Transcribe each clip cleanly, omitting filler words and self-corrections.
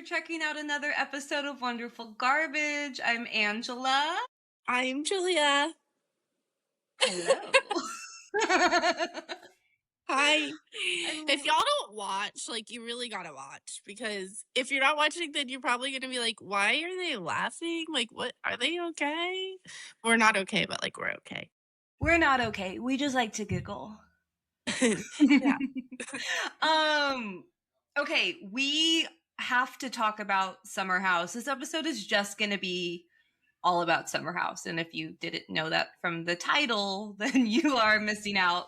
checking out another episode of Wonderful Garbage. I'm Angela. I'm Julia. Hello. Hi. If y'all don't watch, you really gotta watch, because if you're not watching, then you're probably gonna be like, why are they laughing? What are they okay? We're not okay, but we're okay. We're not okay. We just like to giggle. Yeah. Okay, we have to talk about Summer House. This episode is just gonna be all about Summer House. And if you didn't know that from the title, then you are missing out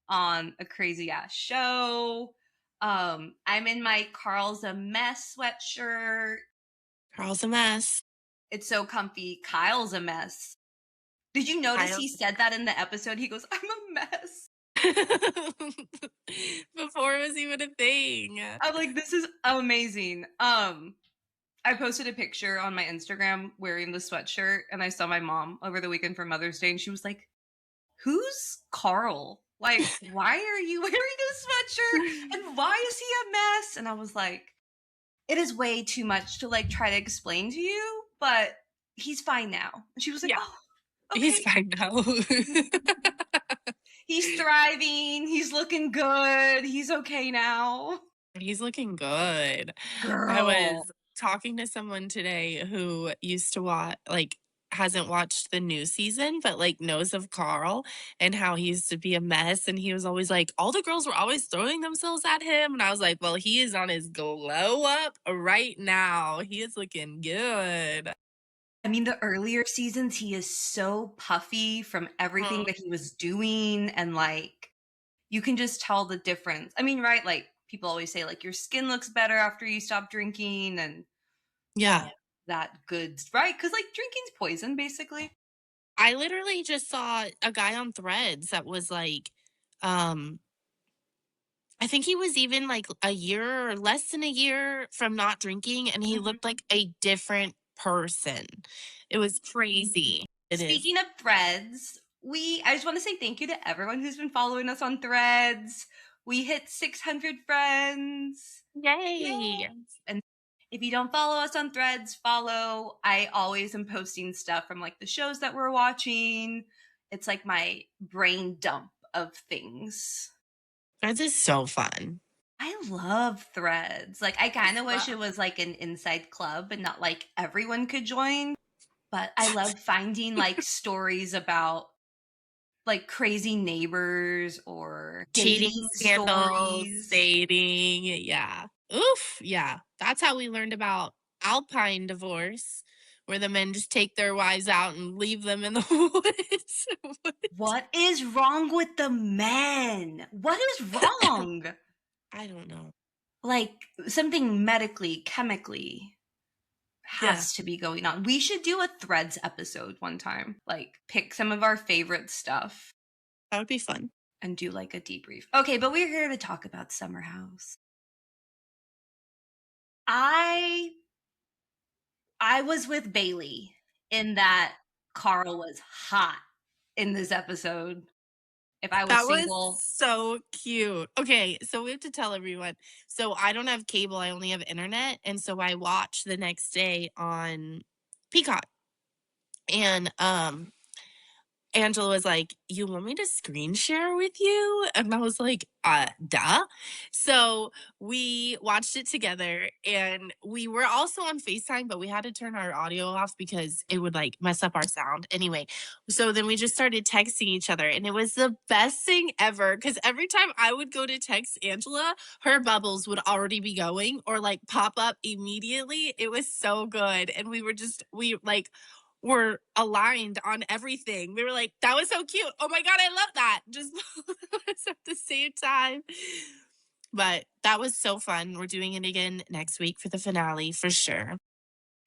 on a crazy ass show. I'm in my Carl's a Mess sweatshirt. Carl's a mess. It's so comfy. Kyle's a mess. Did you notice he said that in the episode? He goes, I'm a mess. Before it was even a thing. I'm like, this is amazing. I posted a picture on my Instagram wearing the sweatshirt, and I saw my mom over the weekend for Mother's Day, and she was like, who's Carl? Like, why are you wearing this sweatshirt? And why is he a mess? And I was like, it is way too much to try to explain to you, but he's fine now. And she was like, oh, okay. He's fine now. He's thriving. He's looking good. He's okay now. He's looking good. Girl. I was talking to someone today who used to watch, hasn't watched the new season, but knows of Carl and how he used to be a mess. And he was always like, all the girls were always throwing themselves at him. And I was like, well, he is on his glow up right now. He is looking good. I mean, the earlier seasons, he is so puffy from everything that he was doing. And you can just tell the difference. I mean, right? People always say your skin looks better after you stop drinking, and that good, right? Because drinking's poison, basically. I literally just saw a guy on Threads that was I think he was even a year or less than a year from not drinking, and he looked like a different person. It was crazy. Speaking of Threads, I just want to say thank you to everyone who's been following us on Threads. We hit 600 friends. Yay! And if you don't follow us on Threads, follow. I always am posting stuff from the shows that we're watching. It's my brain dump of things. Threads is so fun. I love Threads. I kind of wish it was an inside club and not everyone could join. But I love finding stories about crazy neighbors or cheating scandals, stories. dating. Yeah. Oof. Yeah. That's how we learned about Alpine divorce, where the men just take their wives out and leave them in the woods. What is wrong with the men? What is wrong? I don't know. Something medically, chemically has to be going on. We should do a Threads episode one time. Pick some of our favorite stuff. That would be fun. And do a debrief. Okay, but we're here to talk about Summer House. I was with Bailey in that Carl was hot in this episode. If I was single. Was so cute. Okay, so we have to tell everyone. So I don't have cable, I only have internet, and so I watch the next day on Peacock. And Angela was like, you want me to screen share with you? And I was like, duh. So we watched it together, and we were also on FaceTime, but we had to turn our audio off because it would mess up our sound. Anyway, so then we just started texting each other, and it was the best thing ever, because every time I would go to text Angela, her bubbles would already be going or pop up immediately. It was so good. And we were aligned on everything. We were like, that was so cute. Oh my God, I love that. Just at the same time. But that was so fun. We're doing it again next week for the finale for sure.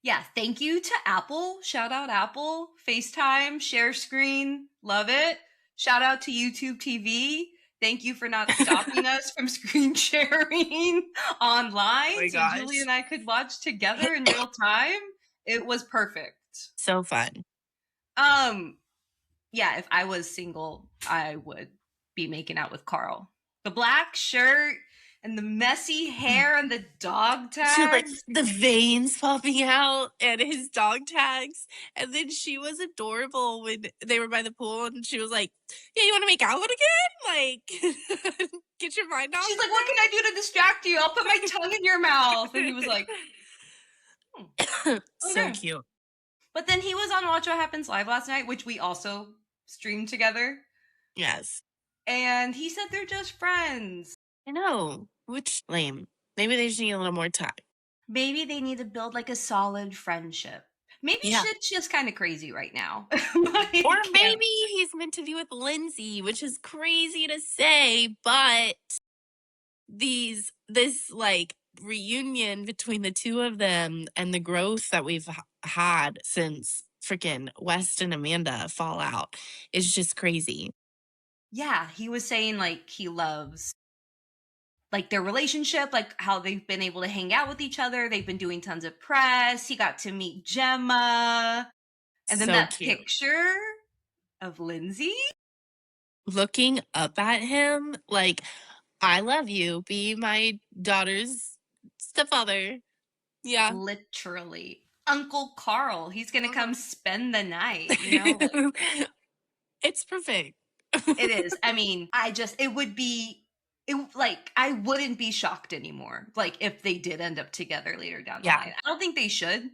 Yeah, thank you to Apple. Shout out Apple. FaceTime, share screen. Love it. Shout out to YouTube TV. Thank you for not stopping us from screen sharing online. So Julie and I could watch together in real time. It was perfect. So fun. Yeah, if I was single, I would be making out with Carl. The black shirt, And the messy hair and the dog She like tags. the veins popping out and his dog tags. And then she was adorable when they were by the pool and she was like, "Yeah, you want to make out again? Like, get your mind off She's of like, what can I do to distract you? I'll put my tongue in your mouth. And he was like, So okay. cute. But then he was on Watch What Happens Live last night, which we also streamed together. Yes. And he said they're just friends. I know. Which lame. Maybe they just need a little more time. Maybe they need to build like a solid friendship. Maybe shit's just kind of crazy right now. Like, or maybe he's meant to be with Lindsay, which is crazy to say, but this like reunion between the two of them and the growth that we've had since freaking West and Amanda fallout is just crazy. Yeah, he was saying like he loves like their relationship, like how they've been able to hang out with each other. They've been doing tons of press. He got to meet Gemma. And then So that cute. picture of Lindsay Looking up at him like, I love you. Be my daughter's stepfather. Yeah. literally Uncle Carl. He's gonna come spend the night, you know? Like, it's perfect. it is. I mean, it would be like I wouldn't be shocked anymore. Like if they did end up together later down the line. I don't think they should,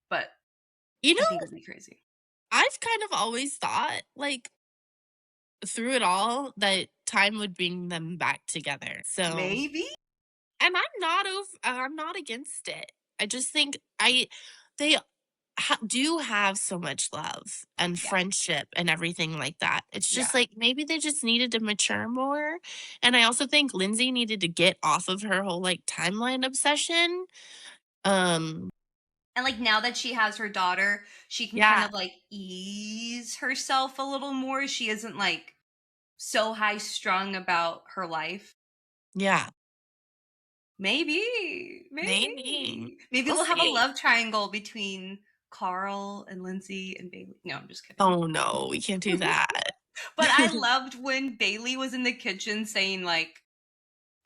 but you I know, think it'd be crazy. I've kind of always thought like through it all that time would bring them back together. So maybe. And I'm not against it. I just think they do have so much love and friendship and everything like that. It's just like maybe they just needed to mature more. And I also think Lindsay needed to get off of her whole like timeline obsession. And like now that she has her daughter, she can kind of like ease herself a little more. She isn't like so high strung about her life. Yeah. Maybe we'll have a love triangle between Carl and Lindsay and Bailey. No, I'm just kidding. Oh no, we can't do that. But I loved when Bailey was in the kitchen saying like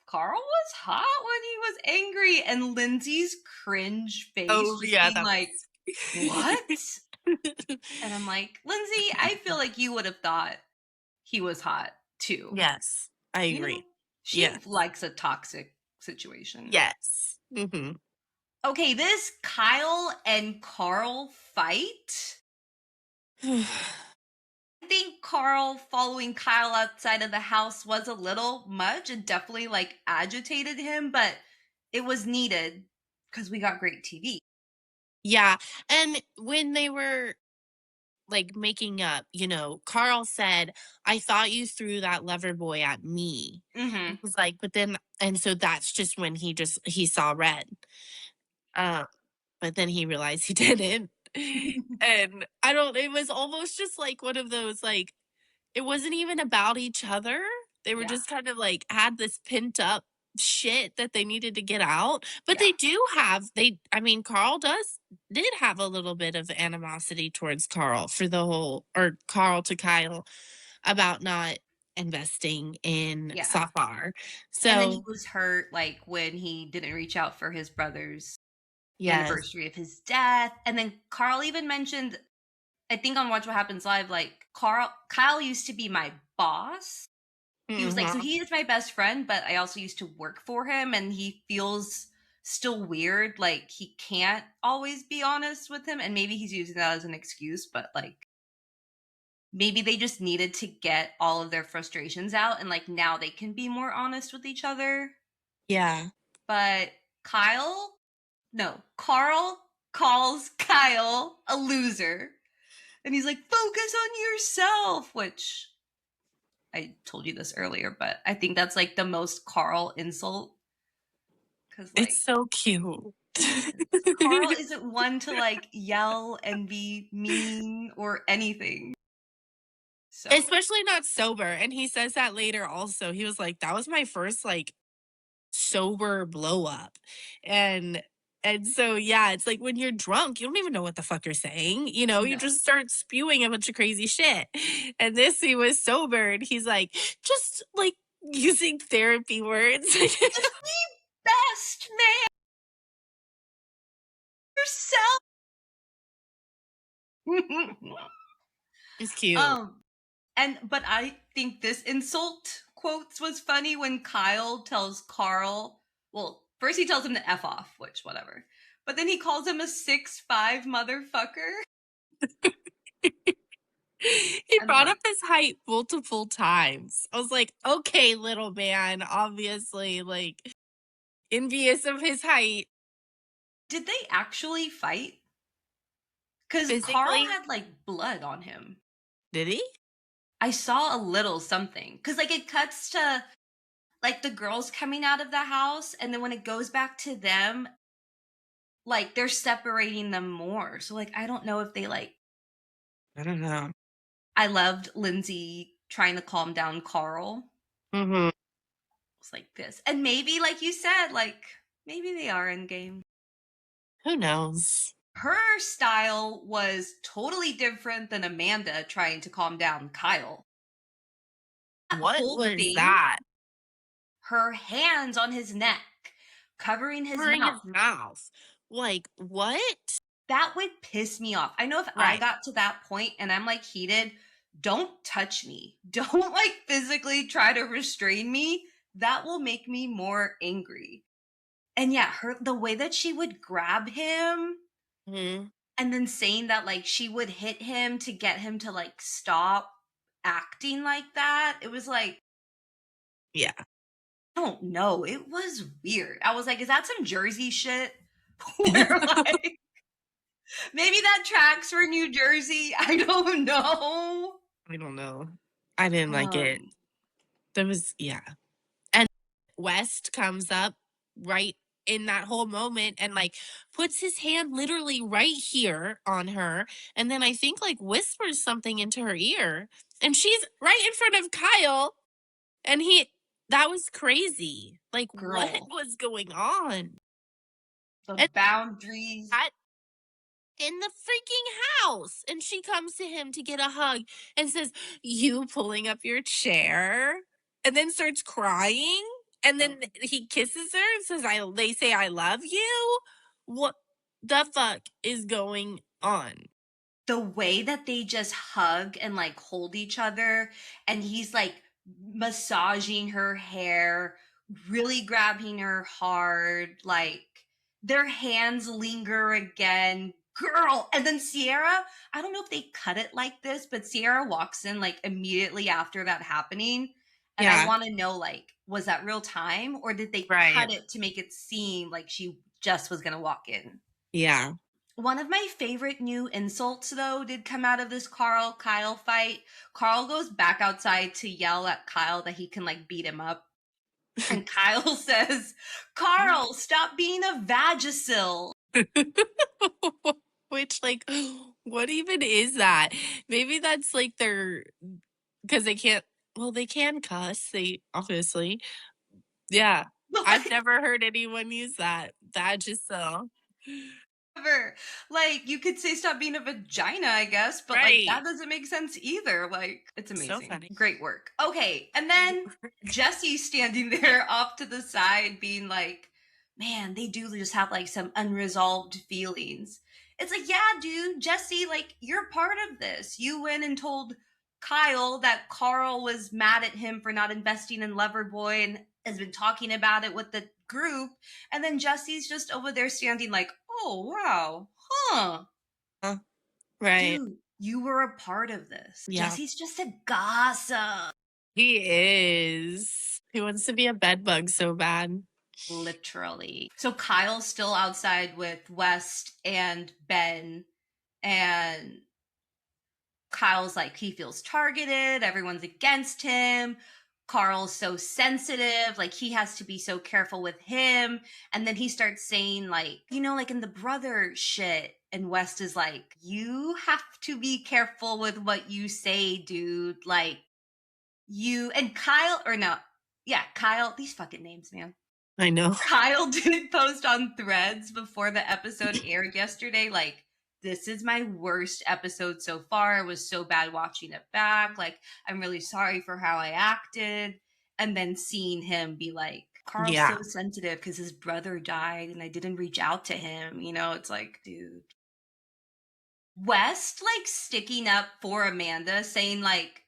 Carl was hot when he was angry, and Lindsay's cringe face being like, what? And I'm like, Lindsay, I feel like you would have thought he was hot too. Yes, I agree. You know? She likes a toxic situation. Yes. Mm-hmm. Okay, this Kyle and Carl fight. I think Carl following Kyle outside of the house was a little much. It definitely like agitated him, but it was needed because we got great TV. Yeah. And when they were like making up, you know, Carl said, I thought you threw that lover boy at me. It was like, but then, and so that's just when he saw red. But then he realized he didn't. And it was almost just like one of those, like, it wasn't even about each other. They were just kind of like had this pent up shit that they needed to get out. But they do have Carl did have a little bit of animosity towards Carl or Carl to Kyle about not investing in Safar. So and then he was hurt like when he didn't reach out for his brother's anniversary of his death. And then Carl even mentioned, I think on Watch What Happens Live, like Kyle used to be my boss. He was like, so he is my best friend, but I also used to work for him, and he feels still weird. Like he can't always be honest with him, and maybe he's using that as an excuse, but like maybe they just needed to get all of their frustrations out, and like now they can be more honest with each other. Yeah. But Carl calls Kyle a loser. And he's like, focus on yourself, which I told you this earlier, but I think that's like the most Carl insult. Because like, it's so cute. Carl isn't one to like yell and be mean or anything. So. Especially not sober. And he says that later also. He was like, that was my first like sober blow up. And so yeah, it's like when you're drunk, you don't even know what the fuck you're saying. You know, you just start spewing a bunch of crazy shit. And he was sober and he's like, just like using therapy words. The best man yourself. It's cute. um, but I think this insult quotes was funny when Kyle tells Carl. Well, first he tells him to f off, which whatever, but then he calls him a 6'5" motherfucker, He and brought up like, his height multiple times. I was like, okay, little man, obviously, like, envious of his height did they actually fight? Because Carl physically. had like blood on him. Did he? I saw a little something because like it cuts to like the girls coming out of the house, and then when it goes back to them, like they're separating them more. So like I don't know if they like. I don't know. I loved Lindsay trying to calm down Carl. Mm-hmm. It's like this, and maybe like you said, like maybe they are in game. Who knows? Her style was totally different than Amanda trying to calm down Kyle. That What whole was thing, that? her hands on his neck, covering his Covering mouth. his mouth. Like, what? That would piss me off. I know if I Right. got to that point and I'm like heated, don't touch me. Don't like physically try to restrain me. That will make me more angry. And yeah, the way that she would grab him Mm-hmm. and then saying that like she would hit him to get him to like stop acting like that. It was like, Yeah. I don't know. It was weird. I was like, is that some Jersey shit? Where like maybe that tracks for New Jersey. I don't know. I don't know. I didn't like it. Um, There was, yeah. And West comes up right in that whole moment and like puts his hand literally right here on her. And then I think like whispers something into her ear. And she's right in front of Kyle. And that was crazy. Like, what girl, was going on? the And boundaries. that in the freaking house. And she comes to him to get a hug and says, "You pulling up your chair?" And then starts crying. And then he kisses her and says, they say I love you. What the fuck is going on? The way that they just hug and like hold each other, and he's like massaging her hair, really grabbing her hard, like their hands linger again. Girl, and then Sierra, I don't know if they cut it like this, but Sierra walks in like immediately after that happening. And I Yeah, want to know, like, was that real time or did they right. cut it to make it seem like she just was going to walk in? Yeah. One of my favorite new insults, though, did come out of this Carl Kyle fight. Carl goes back outside to yell at Kyle that he can, like, beat him up. And Kyle says, Carl, stop being a Vagisil. Which, like, what even is that? Maybe that's like because they can't, well, they can cuss. They obviously, yeah. I've never heard anyone use that. That just so. Whatever. Like, you could say stop being a vagina, I guess, but like Right. that doesn't make sense either. Like, it's So amazing. funny. Great work. Okay. And then Jesse standing there off to the side being like, man, they do just have like some unresolved feelings. It's like, yeah, dude, Jesse, like, you're part of this. You went and told Kyle that Carl was mad at him for not investing in Loverboy and has been talking about it with the group. And then Jesse's just over there standing like, oh, wow, huh. Right. Dude, you were a part of this. Yeah. Jesse's just a gossip. He is. He wants to be a bed bug so bad. Literally. So Kyle's still outside with West and Ben, and Kyle's like, he feels targeted, everyone's against him. Carl's so sensitive, like he has to be so careful with him. And then he starts saying, like, you know, like in the brother shit. And West is like, you have to be careful with what you say, dude. Like, you and Kyle, or no, yeah, Kyle, these fucking names, man. I know. Kyle did post on Threads before the episode aired yesterday, like, this is my worst episode so far. It was so bad watching it back. Like, I'm really sorry for how I acted. and then seeing him be like, Carl's Yeah. so sensitive because his brother died and I didn't reach out to him. It's like, dude. West, like, sticking up for Amanda, saying, like,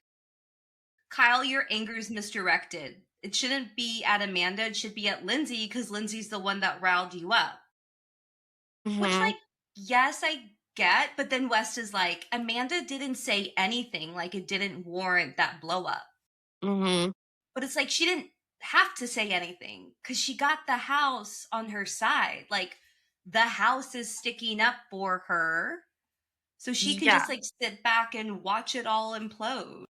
Kyle, your anger is misdirected. It shouldn't be at Amanda, it should be at Lindsay because Lindsay's the one that riled you up. Which, Mm-hmm. like, yes, I get, but then West is like, Amanda didn't say anything, like, it didn't warrant that blow up. Mm-hmm. But it's like she didn't have to say anything because she got the house on her side. Like, the house is sticking up for her. So she can Yeah. just like sit back and watch it all implode.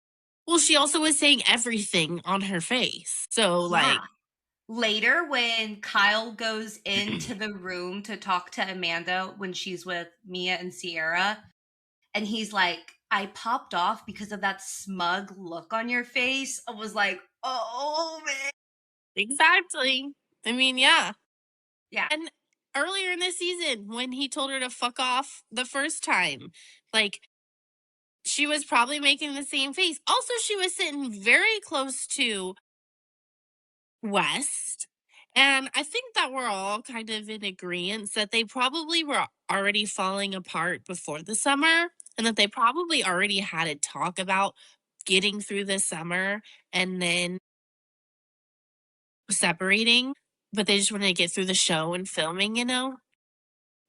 Well, she also was saying everything on her face. So, Yeah. like, Later, when Kyle goes into the room to talk to Amanda when she's with Mia and Sierra, and he's like, I popped off because of that smug look on your face. I was like, oh, man. exactly. I mean, yeah. Yeah. And earlier in the season, when he told her to fuck off the first time, like, she was probably making the same face. Also, she was sitting very close to West. And I think that we're all kind of in agreement that they probably were already falling apart before the summer and that they probably already had a talk about getting through the summer and then separating, but they just wanted to get through the show and filming, you know?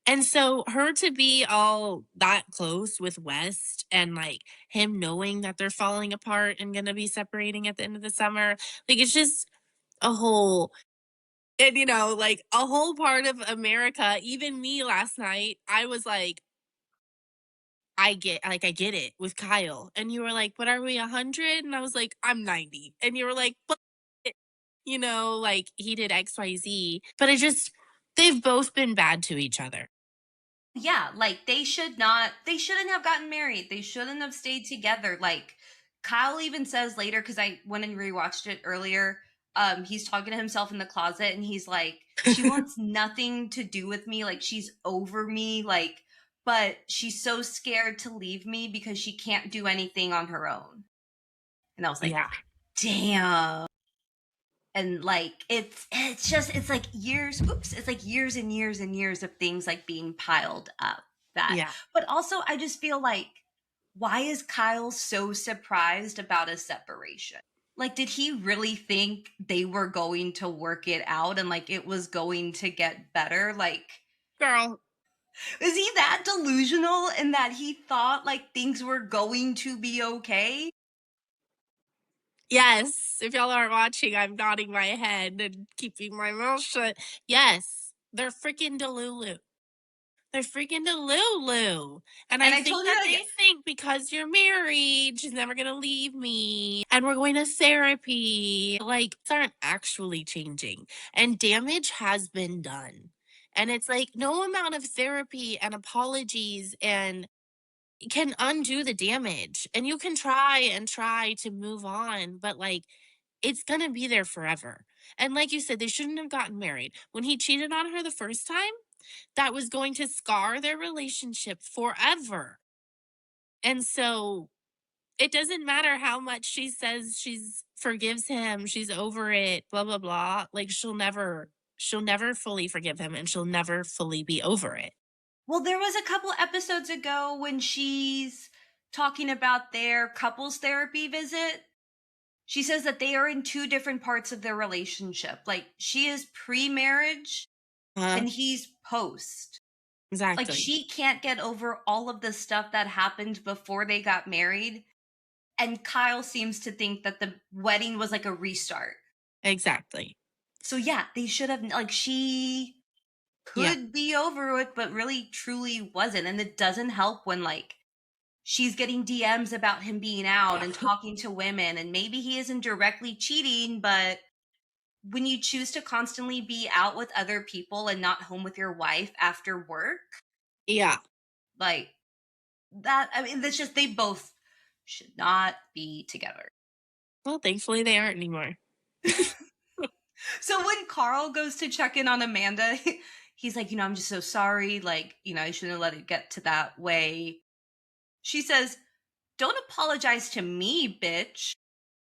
And so her to be all that close with West and like him knowing that they're falling apart and gonna be separating at the end of the summer, like it's just a whole and like a whole part of America, even me last night, I was like, I get it with Kyle. And you were like, "But are we 100?" And I was like, "I'm 90." And you were like, "But like he did XYZ." But they've both been bad to each other. Yeah, like they shouldn't have gotten married. They shouldn't have stayed together. Like Kyle even says later, because I went and rewatched it earlier. He's talking to himself in the closet and he's like, she wants nothing to do with me, like she's over me, like, but she's so scared to leave me because she can't do anything on her own. And I was like, Yeah. damn. And like it's like years, oops, it's like years and years and years of things like being piled up. That Yeah. But also I just feel like, why is Kyle so surprised about a separation? Like, did he really think they were going to work it out and like it was going to get better? Like, Girl, is he that delusional in that he thought like things were going to be okay? yes. If y'all aren't watching, I'm nodding my head and keeping my mouth shut. Yes. They're freaking Delulu. They're freaking Delulu. And And I I think told you that that they again. think because you're married, she's never going to leave me. And we're going to therapy. Like, things aren't actually changing. And damage has been done. And it's like no amount of therapy and apologies and can undo the damage. And you can try and try to move on, but like it's going to be there forever. And like you said, they shouldn't have gotten married. When he cheated on her the first time, that was going to scar their relationship forever. And so it doesn't matter how much she says she's forgives him, she's over it, blah blah blah. Like she'll never fully forgive him and she'll never fully be over it. Well, there was a couple episodes ago when she's talking about their couples therapy visit. She says that they are in two different parts of their relationship. Like, she is pre-marriage Uh, and he's post. Like, exactly. she can't get over all of the stuff that happened before they got married. And Kyle seems to think that the wedding was like a restart. Exactly. So yeah, they should have, like, she Yeah. could be over it, but really truly wasn't. And it doesn't help when like she's getting DMs about him being out and talking to women, and maybe he isn't directly cheating, but when you choose to constantly be out with other people and not home with your wife after work, Yeah. like that, I mean, that's just, they both should not be together. Well, thankfully they aren't anymore. So when Carl goes to check in on Amanda, he's like, I'm just so sorry. Like, I shouldn't have let it get to that way. She says, don't apologize to me, bitch.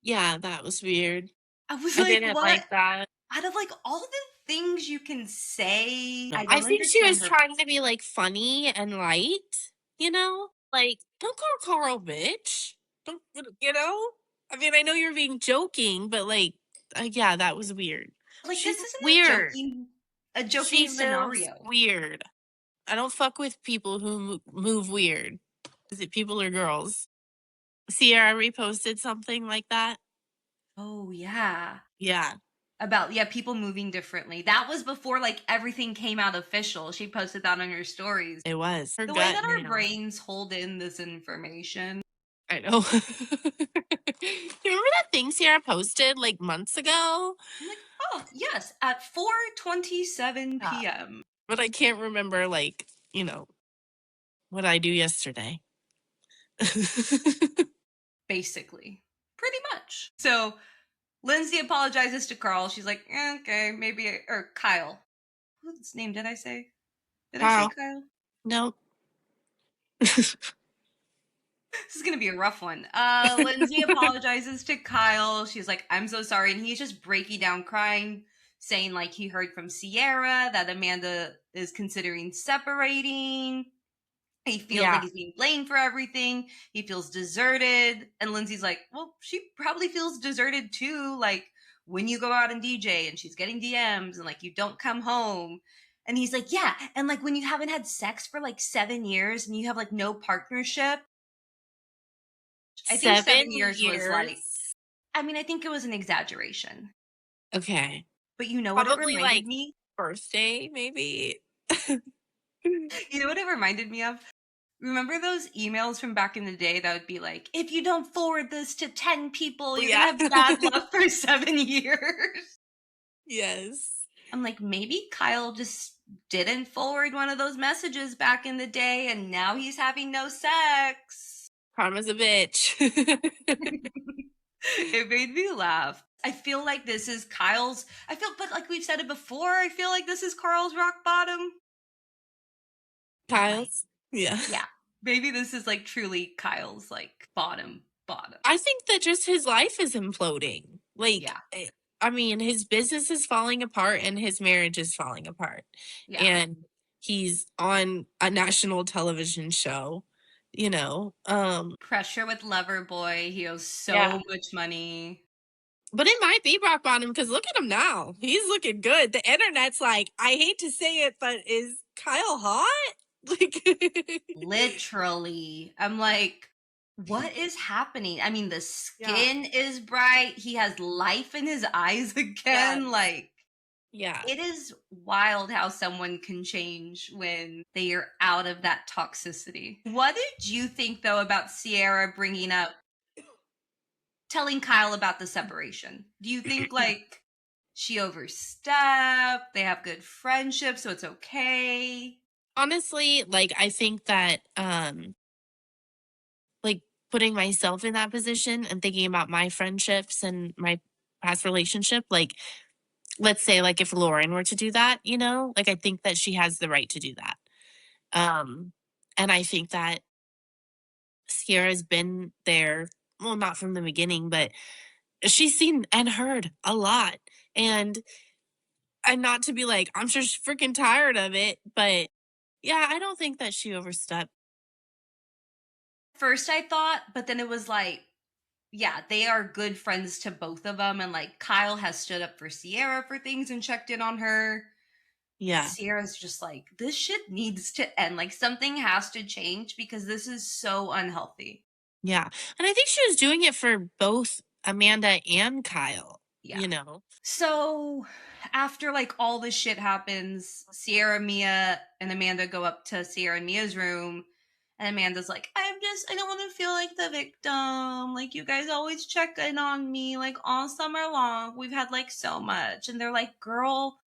Yeah, that was weird. I was I like, didn't what? like that. Out of like all the things you can say, No, I I don't think she understand was her. trying to be, like, funny and light, you know? Like, "Don't call Carl a bitch. Don't" you know? I mean, I know you're being joking, but, like, yeah, that was weird. Like, She's this isn't weird. a joking She moves scenario. weird. I don't fuck with people who move weird. Is it people or girls? Sierra reposted something like that. Oh yeah. Yeah, About, yeah, people moving differently. That was before like everything came out official. She posted that on her stories. it was. Her The way gut that our now. brains hold in this information. I know. You remember that thing Sierra posted like months ago? I'm like, oh yes, at 4:27 Yeah. p.m. But I can't remember, like, what I do yesterday. Basically. Pretty much. So Lindsay apologizes to Carl. She's like, okay, maybe or Kyle. Whose name did I say? Did I say Wow. Kyle? No. This is gonna be a rough one. Lindsay apologizes to Kyle. She's like, I'm so sorry. And he's just breaking down crying, saying like he heard from Sierra that Amanda is considering separating. He feels like Yeah. he's being blamed for everything. He feels deserted. And Lindsay's like, well, she probably feels deserted too. Like when you go out and DJ and she's getting DMs and like you don't come home. And he's like, yeah. And like when you haven't had sex for like 7 years and you have like no partnership, I think 7 7 years was like, years? I mean, I think it was an exaggeration. Okay. But you know what it Probably, reminded like, me? birthday, maybe? You know what it reminded me of? Remember those emails from back in the day that would be like, if you don't forward this to 10 people, Oh, you're going to yeah. have bad luck for 7 years? Yes. I'm like, maybe Kyle just didn't forward one of those messages back in the day and now he's having no sex. Karma's a bitch. It made me laugh. I feel like this is Kyle's. But like we've said it before, I feel like this is Carl's rock bottom. Not like, Kyle's? Yeah. yeah, maybe this is like truly Kyle's like bottom, bottom. I think that just his life is imploding. Like, Yeah, I mean, his business is falling apart and his marriage is falling apart. yeah. And he's on a national television show, you know. Pressure with Loverboy. He owes Yeah. so much money. But it might be rock bottom because look at him now. He's looking good. The internet's like, I hate to say it, but is Kyle hot? Like, Literally. I'm like, what is happening? I mean, the yeah. skin is bright. He has life in his eyes Yeah. again. Like, Yeah. it is wild how someone can change when they are out of that toxicity. What did you think, though, about Sierra telling Kyle about the separation? Do you think, like, she overstepped? They have good friendship, so it's okay? Honestly, like, I think that, like, putting myself in that position and thinking about my friendships and my past relationship, like, let's say, like, if Lauren were to do that, like, I think that she has the right to do that. Um, and I think that Sierra's been there, well, not from the beginning, but she's seen and heard a lot. And not to be like, I'm sure she's freaking tired of it, but yeah, I don't think that she overstepped. First, I thought, but then it was like, yeah, they are good friends to both of them. And like, Kyle has stood up for Sierra for things and checked in on her. Yeah. Sierra's just like, this shit needs to end. Like, something has to change because this is so unhealthy. Yeah. And I think she was doing it for both Amanda and Kyle, Yeah. you know? So after like all this shit happens, Sierra, Mia, and Amanda go up to Sierra and Mia's room. And Amanda's like, I don't want to feel like the victim. Like, you guys always check in on me, like, all summer long. We've had, like, so much. And they're like, girl,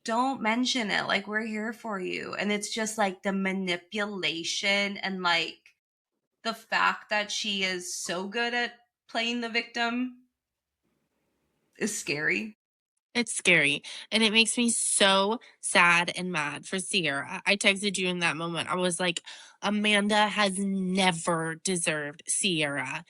don't mention it. Like, we're here for you. And it's just, like, the manipulation and, like, the fact that she is so good at playing the victim is scary. It's scary. And it makes me so sad and mad for Sierra. I texted you in that moment. I was like, Amanda has never deserved Sierra.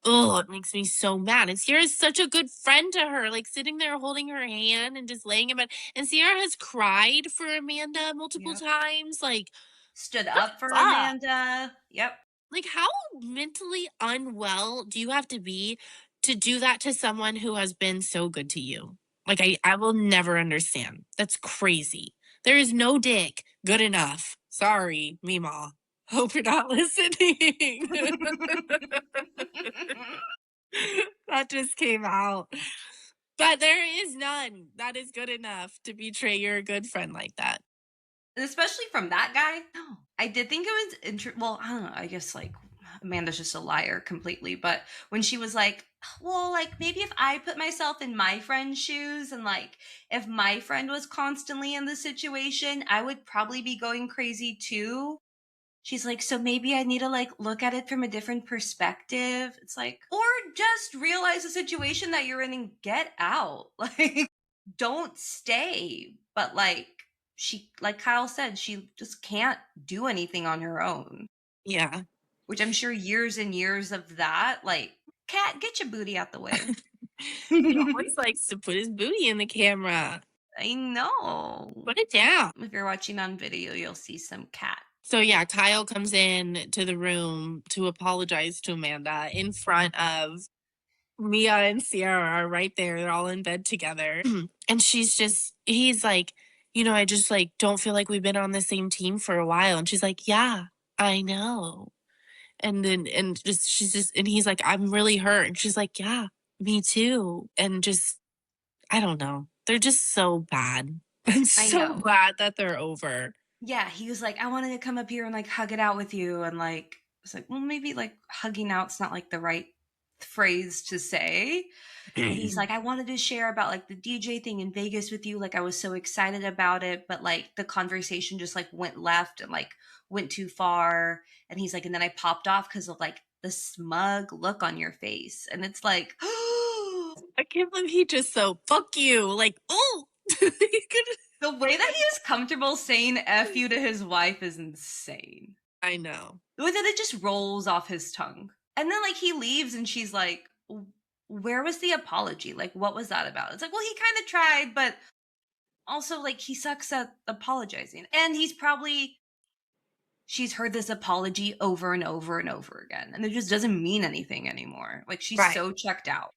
oh, it makes me so mad. And Sierra's such a good friend to her, like sitting there holding her hand and just laying in bed. And Sierra has cried for Amanda multiple Yep. times. Like, Stood the up for fuck? Amanda. Yep. Like, how mentally unwell do you have to be to do that to someone who has been so good to you? Like, I will never understand. That's crazy. There is no dick good enough. Sorry, Mima. Hope you're not listening. That just came out. But there is none that is good enough to betray your good friend like that. And especially from that guy. No, I did think it was well, I don't know, I guess like Amanda's just a liar completely, but when she was like, well, like maybe if I put myself in my friend's shoes and like if my friend was constantly in this situation, I would probably be going crazy too. She's like, so maybe I need to like look at it from a different perspective. It's like, or just realize the situation that you're in and get out. Like, don't stay. But like, she, like Kyle said, she just can't do anything on her own, Yeah. which I'm sure years and years of that, like, cat, get your booty out the way. He always likes to put his booty in the camera. I know. Put it down. If you're watching on video, you'll see some cat. So yeah, Kyle comes in to the room to apologize to Amanda in front of Mia and Sierra are right there. They're all in bed together. And he's like, I just like don't feel like we've been on the same team for a while. And she's like, yeah, I know. And then, and he's like, I'm really hurt. And she's like, yeah, me too. And just, I don't know. They're just so bad. I'm I so know. glad that they're over. Yeah, he was like, I wanted to come up here and like hug it out with you. And like, it's like, well, maybe like hugging out's not like the right phrase to say. And he's like, I wanted to share about like the DJ thing in Vegas with you. Like, I was so excited about it, but like the conversation just like went left and like went too far. And he's like, and then I popped off because of like the smug look on your face. And it's like, I can't believe he just so fuck you. Like, oh, the way that he is comfortable saying F you to his wife is insane. I know. The way that it just rolls off his tongue. And then like he leaves and she's like, where was the apology? Like, what was that about? It's like, well, he kind of tried, but also like he sucks at apologizing. And she's heard this apology over and over and over again. And it just doesn't mean anything anymore. Like she's Right. so checked out.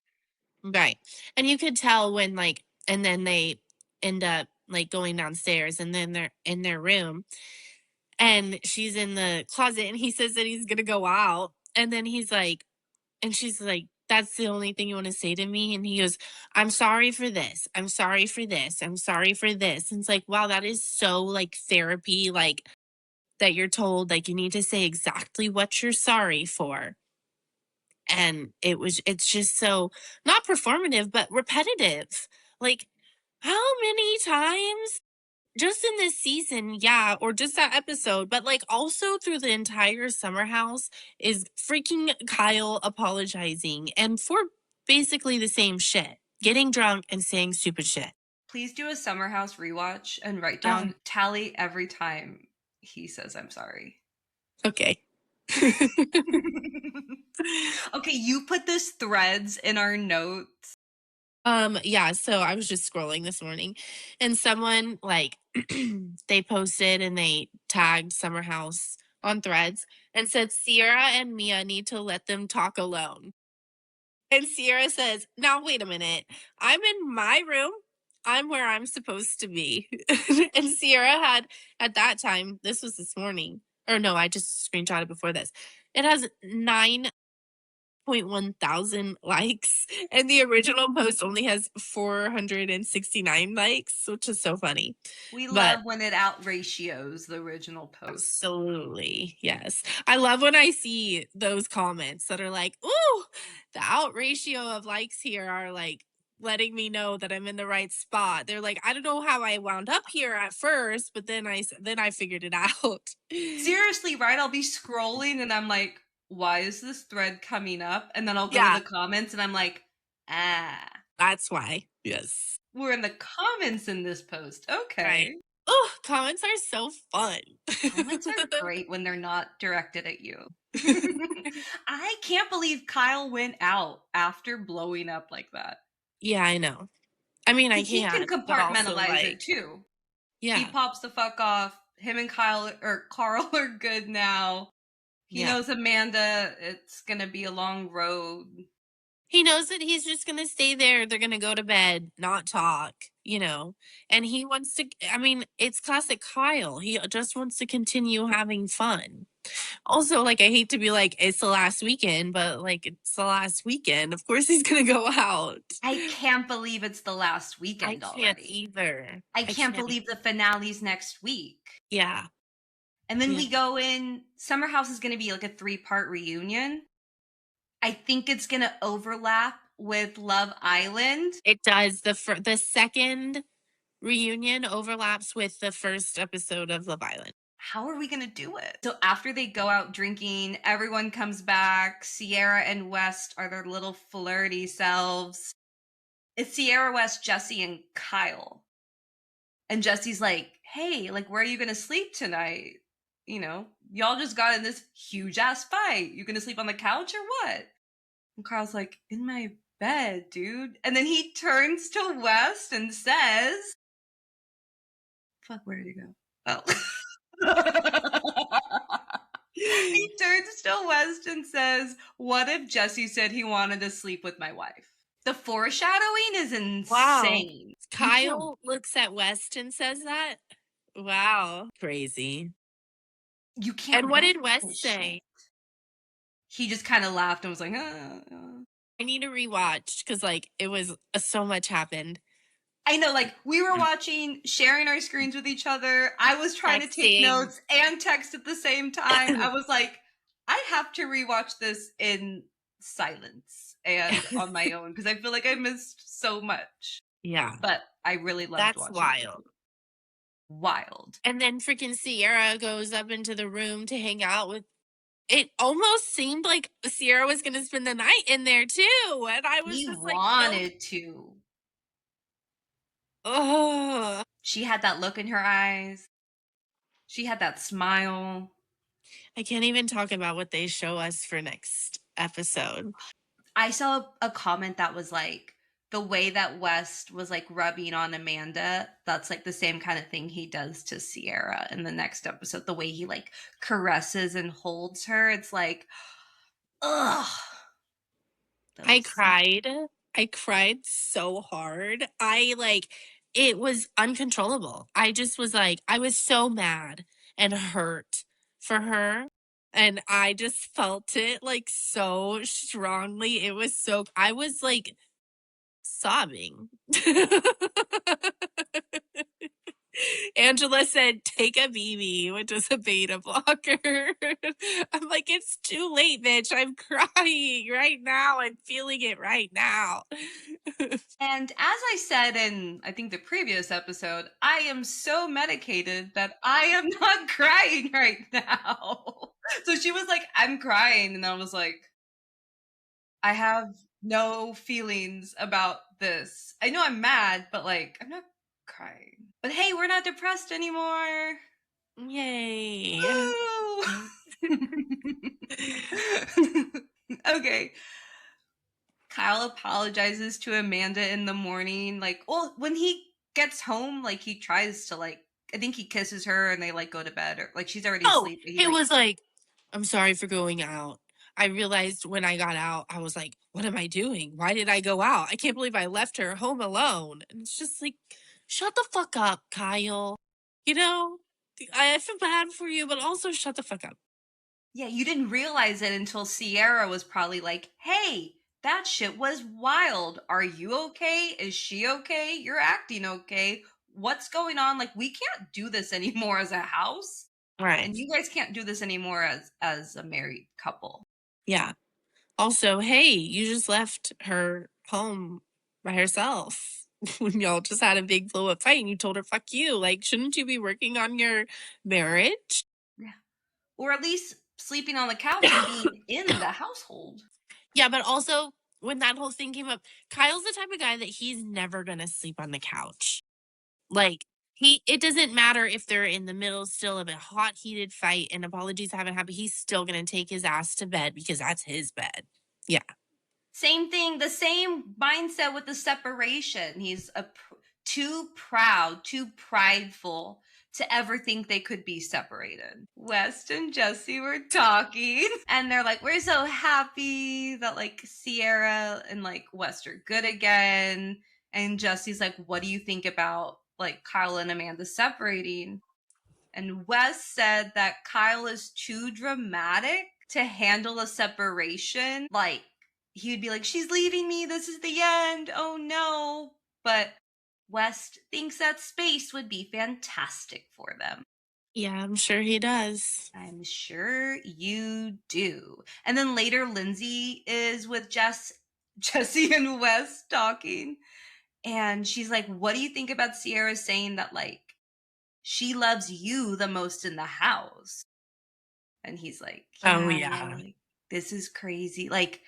Right. And you could tell when like, and then they end up like going downstairs and then they're in their room and she's in the closet and he says that he's going to go out. And then he's like, and she's like, that's the only thing you want to say to me? And he goes, I'm sorry for this. I'm sorry for this. I'm sorry for this. And it's like, wow, that is so like therapy, like that you're told like you need to say exactly what you're sorry for. And it's just so not performative, but repetitive. Like, how many times just in this season, yeah, or just that episode, but like also through the entire summer house is freaking Kyle apologizing and for basically the same shit, getting drunk and saying stupid shit. Please do a Summer House rewatch and write Oh, down tally every time he says I'm sorry. okay. Okay, you put this threads in our notes. Yeah, so I was just scrolling this morning and someone like they posted and they tagged Summer House on threads and said Sierra and Mia need to let them talk alone. And Sierra says, now wait a minute. I'm in my room. I'm where I'm supposed to be. And Sierra had at that time, this was this morning. Or no, I just screenshotted before this. It has 9.1 thousand likes. And the original post only has 469 likes, which is so funny. We But love when it out ratios the original post. absolutely. Yes. I love when I see those comments that are like, ooh, the out ratio of likes here are like letting me know that I'm in the right spot. They're like, I don't know how I wound up here at first, but then I figured it out. Seriously, right? I'll be scrolling and I'm like, why is this thread coming up? And then I'll go Yeah. to the comments and I'm like, That's why. Yes. we're in the comments in this post. Okay. Right. Oh, comments are so fun. Comments are great when they're not directed at you. I can't believe Kyle went out after blowing up like that. Yeah, I know. I mean, I Because he can can't, but also compartmentalize it like, too. He yeah, pops the fuck off. Him and Kyle or Carl are good now. He yeah. knows Amanda, it's gonna be a long road. He knows that he's just gonna stay there. They're gonna go to bed, not talk, and he wants to. I mean, it's classic Kyle. He just wants to continue having fun. Also, like, I hate to be like, it's the last weekend, but like, it's the last weekend. Of course, he's gonna go out. I can't believe it's the last I weekend can't already. either. I I can't can't. believe the finale's next week. Yeah. And then Yeah. we go in. Summer House is going to be like a 3-part reunion. I think it's going to overlap with Love Island. It does. The second reunion overlaps with the first episode of Love Island. How are we going to do it? So after they go out drinking, everyone comes back. Sierra and West are their little flirty selves. It's Sierra, West, Jesse, and Kyle. And Jesse's like, hey, like, where are you going to sleep tonight? Y'all just got in this huge ass fight. You going to sleep on the couch or what? And Carl's like, in my bed, dude. And then he turns to West and says, fuck, where did he go? Oh. He turns to West and says, what if Jesse said he wanted to sleep with my wife? The foreshadowing is insane. Kyle looks at West and says that. Wow. Crazy. You can't. And what write did West this say? shit. He just kind of laughed and was like, I need to rewatch because like it was so much happened. I know, like, we were watching, sharing our screens with each other. I was trying to take Texting. notes and text at the same time. I was like, I have to rewatch this in silence and on my own because I feel like I missed so much. Yeah. But I really loved That's watching wild. it. Wild. And then freaking Sierra goes up into the room to hang out with. It almost seemed like Sierra was going to spend the night in there too. And I was He just wanted like, to. oh. She had that look in her eyes. She had that smile. I can't even talk about what they show us for next episode. I saw a comment that was like, the way that West was like rubbing on Amanda, that's like the same kind of thing he does to Sierra in the next episode. The way he like caresses and holds her. It's like, ugh. I cried. I cried so hard. It was uncontrollable. I just was like, I was so mad and hurt for her. And I just felt it like so strongly. I was like sobbing. Angela said, take a BB, which is a beta blocker. I'm like, it's too late, bitch. I'm crying right now. I'm feeling it right now. And as I said in, I think, the previous episode, I am so medicated that I am not crying right now. So she was like, I'm crying. And I was like, I have no feelings about this. I know I'm mad, but like, I'm not crying. But hey, we're not depressed anymore. Yay. Okay. Kyle apologizes to Amanda in the morning. Like, well, when he gets home, like, he tries to, like, I think he kisses her and they, like, go to bed. Or, like, she's already asleep. But It was like, I'm sorry for going out. I realized when I got out, I was like, what am I doing? Why did I go out? I can't believe I left her home alone. And it's just like, shut the fuck up, Kyle. I feel bad for you, but also shut the fuck up. Yeah, you didn't realize it until Sierra was probably like, hey, that shit was wild. Are you okay? Is she okay? You're acting okay. What's going on? Like, we can't do this anymore as a house. Right. And you guys can't do this anymore as a married couple. Yeah. Also, hey, you just left her home by herself when y'all just had a big blow up fight and you told her, fuck you. Like, shouldn't you be working on your marriage? Yeah. Or at least sleeping on the couch and being in the household. Yeah, but also when that whole thing came up, Kyle's the type of guy that he's never going to sleep on the couch. Like, It doesn't matter if they're in the middle still of a hot, heated fight and apologies haven't happened, he's still gonna take his ass to bed because that's his bed. Yeah. Same thing, the same mindset with the separation. He's too proud, too prideful to ever think they could be separated. West and Jesse were talking, and they're like, we're so happy that like Sierra and like West are good again. And Jesse's like, what do you think about like Kyle and Amanda separating? And Wes said that Kyle is too dramatic to handle a separation. Like, he would be like, she's leaving me. This is the end. Oh no. But West thinks that space would be fantastic for them. Yeah, I'm sure he does. I'm sure you do. And then later, Lindsay is with Jesse and Wes talking. And she's like, what do you think about Sierra saying that, like, she loves you the most in the house? And he's like, Oh, yeah, yeah. like, this is crazy. Like,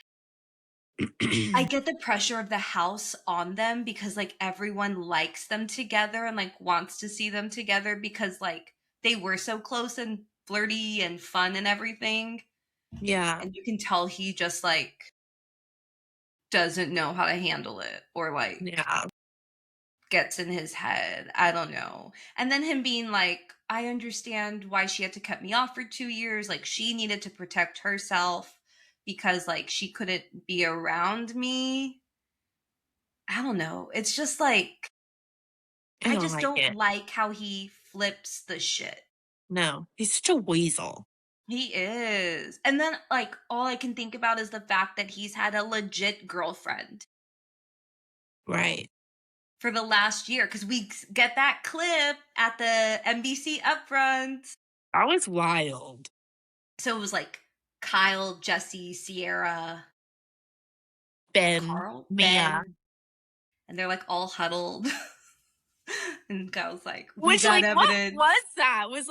I get the pressure of the house on them because like everyone likes them together and like wants to see them together because like they were so close and flirty and fun and everything. Yeah. And you can tell he just like doesn't know how to handle it or like Yeah. gets in his head. I don't know. And then him being like, I understand why she had to cut me off for 2 years. Like she needed to protect herself because like she couldn't be around me. I don't know. It's just like I I don't just like don't it. like how he flips the shit. No, he's such a weasel. He is. And then like all I can think about is the fact that he's had a legit girlfriend Right. for the last year because we get that clip at the NBC upfront. That was wild. So it was like Kyle, Jesse, Sierra, Ben, Carl, Mia. Ben, and they're like all huddled. And Kyle's like, we Which, got like, what evidence. was that? Was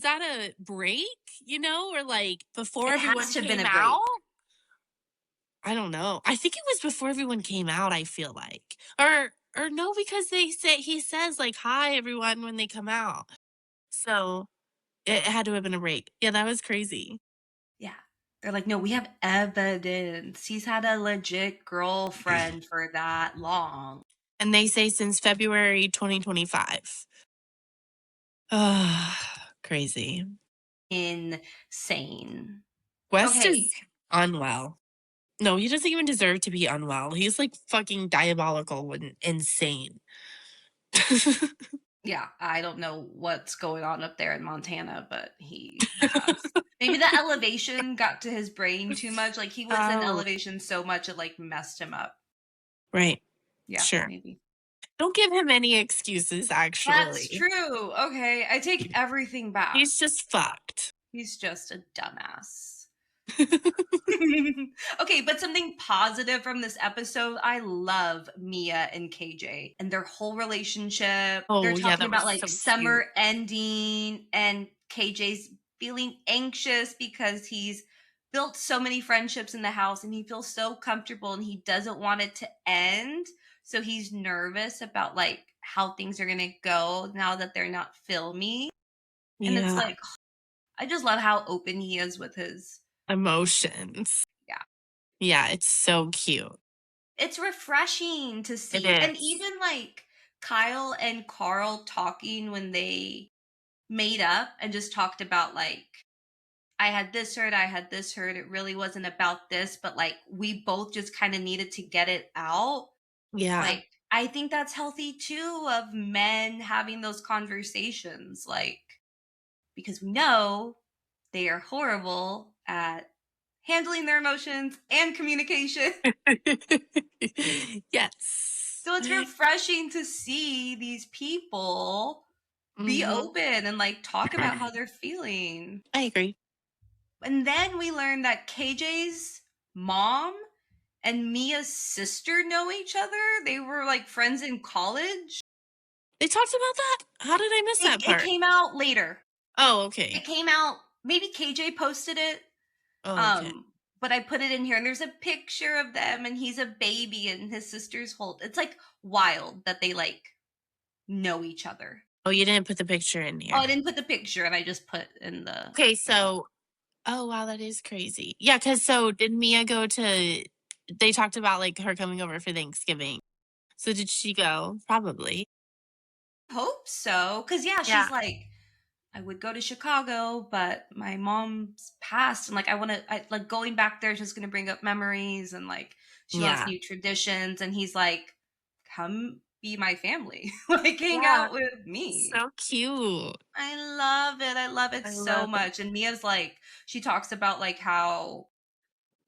that a break, or, like, before It everyone has to have been came a break. out? I don't know. I think it was before everyone came out, I feel like. Or no, because he says, like, "Hi, everyone," when they come out. So, it had to have been a break. Yeah, that was crazy. Yeah. They're like, no, we have evidence. He's had a legit girlfriend for that long. And they say since February 2025. Crazy. Insane. West Okay. is unwell. No, he doesn't even deserve to be unwell. He's, like, fucking diabolical and insane. Yeah, I don't know what's going on up there in Montana, but he has. Maybe the elevation got to his brain too much. Like he was in Oh. elevation so much it like messed him up. Right. Yeah, Sure. maybe. Don't give him any excuses, That's actually. true. Okay, I take everything back. He's just fucked. He's just a dumbass. Okay, but something positive from this episode. I love Mia and KJ and their whole relationship. They're Oh, yeah, talking that was about like so summer cute. ending and KJ's feeling anxious because he's built so many friendships in the house and he feels so comfortable and he doesn't want it to end. So he's nervous about like how things are going to go now that they're not filmy. And it's Yeah. like I just love how open he is with his Emotions. yeah. Yeah, it's so cute. It's refreshing to It see. And is. even like Kyle and Carl talking when they made up and just talked about like I had this hurt, I had this hurt. It really wasn't about this, but like we both just kind of needed to get it out. Yeah. Like I think that's healthy too of men having those conversations like because we know they are horrible at handling their emotions and communication. Yes. So it's refreshing to see these people be Mhm. open and like talk about how they're feeling. I agree. And then we learned that KJ's mom and Mia's sister know each other. They were like friends in college. They talked about that? How did I miss that It part? came out later. Oh, okay. It came out, maybe KJ posted it. Oh, okay. But I put it in here and there's a picture of them and he's a baby and his sister's hold. It's like wild that they like know each other. Oh, you didn't put the picture in Oh, here. I didn't put the picture, and I just put in the Okay, thing. so oh, wow, that is crazy. Yeah, cause so did Mia go to they talked about, like, her coming over for Thanksgiving. So did she go? Probably. Hope so, cause yeah, Yeah. she's like, I would go to Chicago, but my mom's passed, and like I like going back there is just gonna bring up memories, and like she wants Yeah. new traditions, and he's like, come be my family, like hang Yeah. out with me. So cute. I love it. I love it I so love it. much. And Mia's like, she talks about like how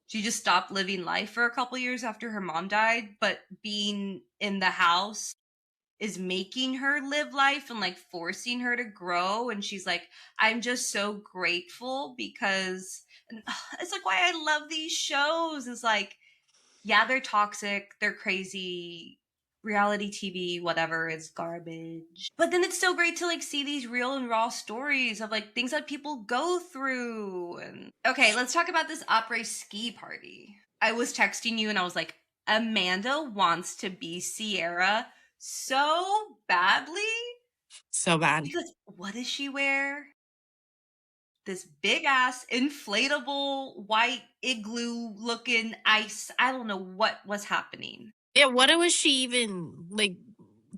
she just stopped living life for a couple years after her mom died, but being in the house is making her live life and like forcing her to grow. And she's like, I'm just so grateful because and it's like why I love these shows. Is like, yeah, they're toxic, they're crazy. Reality TV, whatever, is garbage. But then it's so great to like see these real and raw stories of like things that people go through. And okay, let's talk about this opera ski party. I was texting you and I was like, Amanda wants to be Sierra so badly So bad. because what does she wear? This big ass inflatable white igloo looking ice. I don't know what was happening. Yeah, what was she even, like,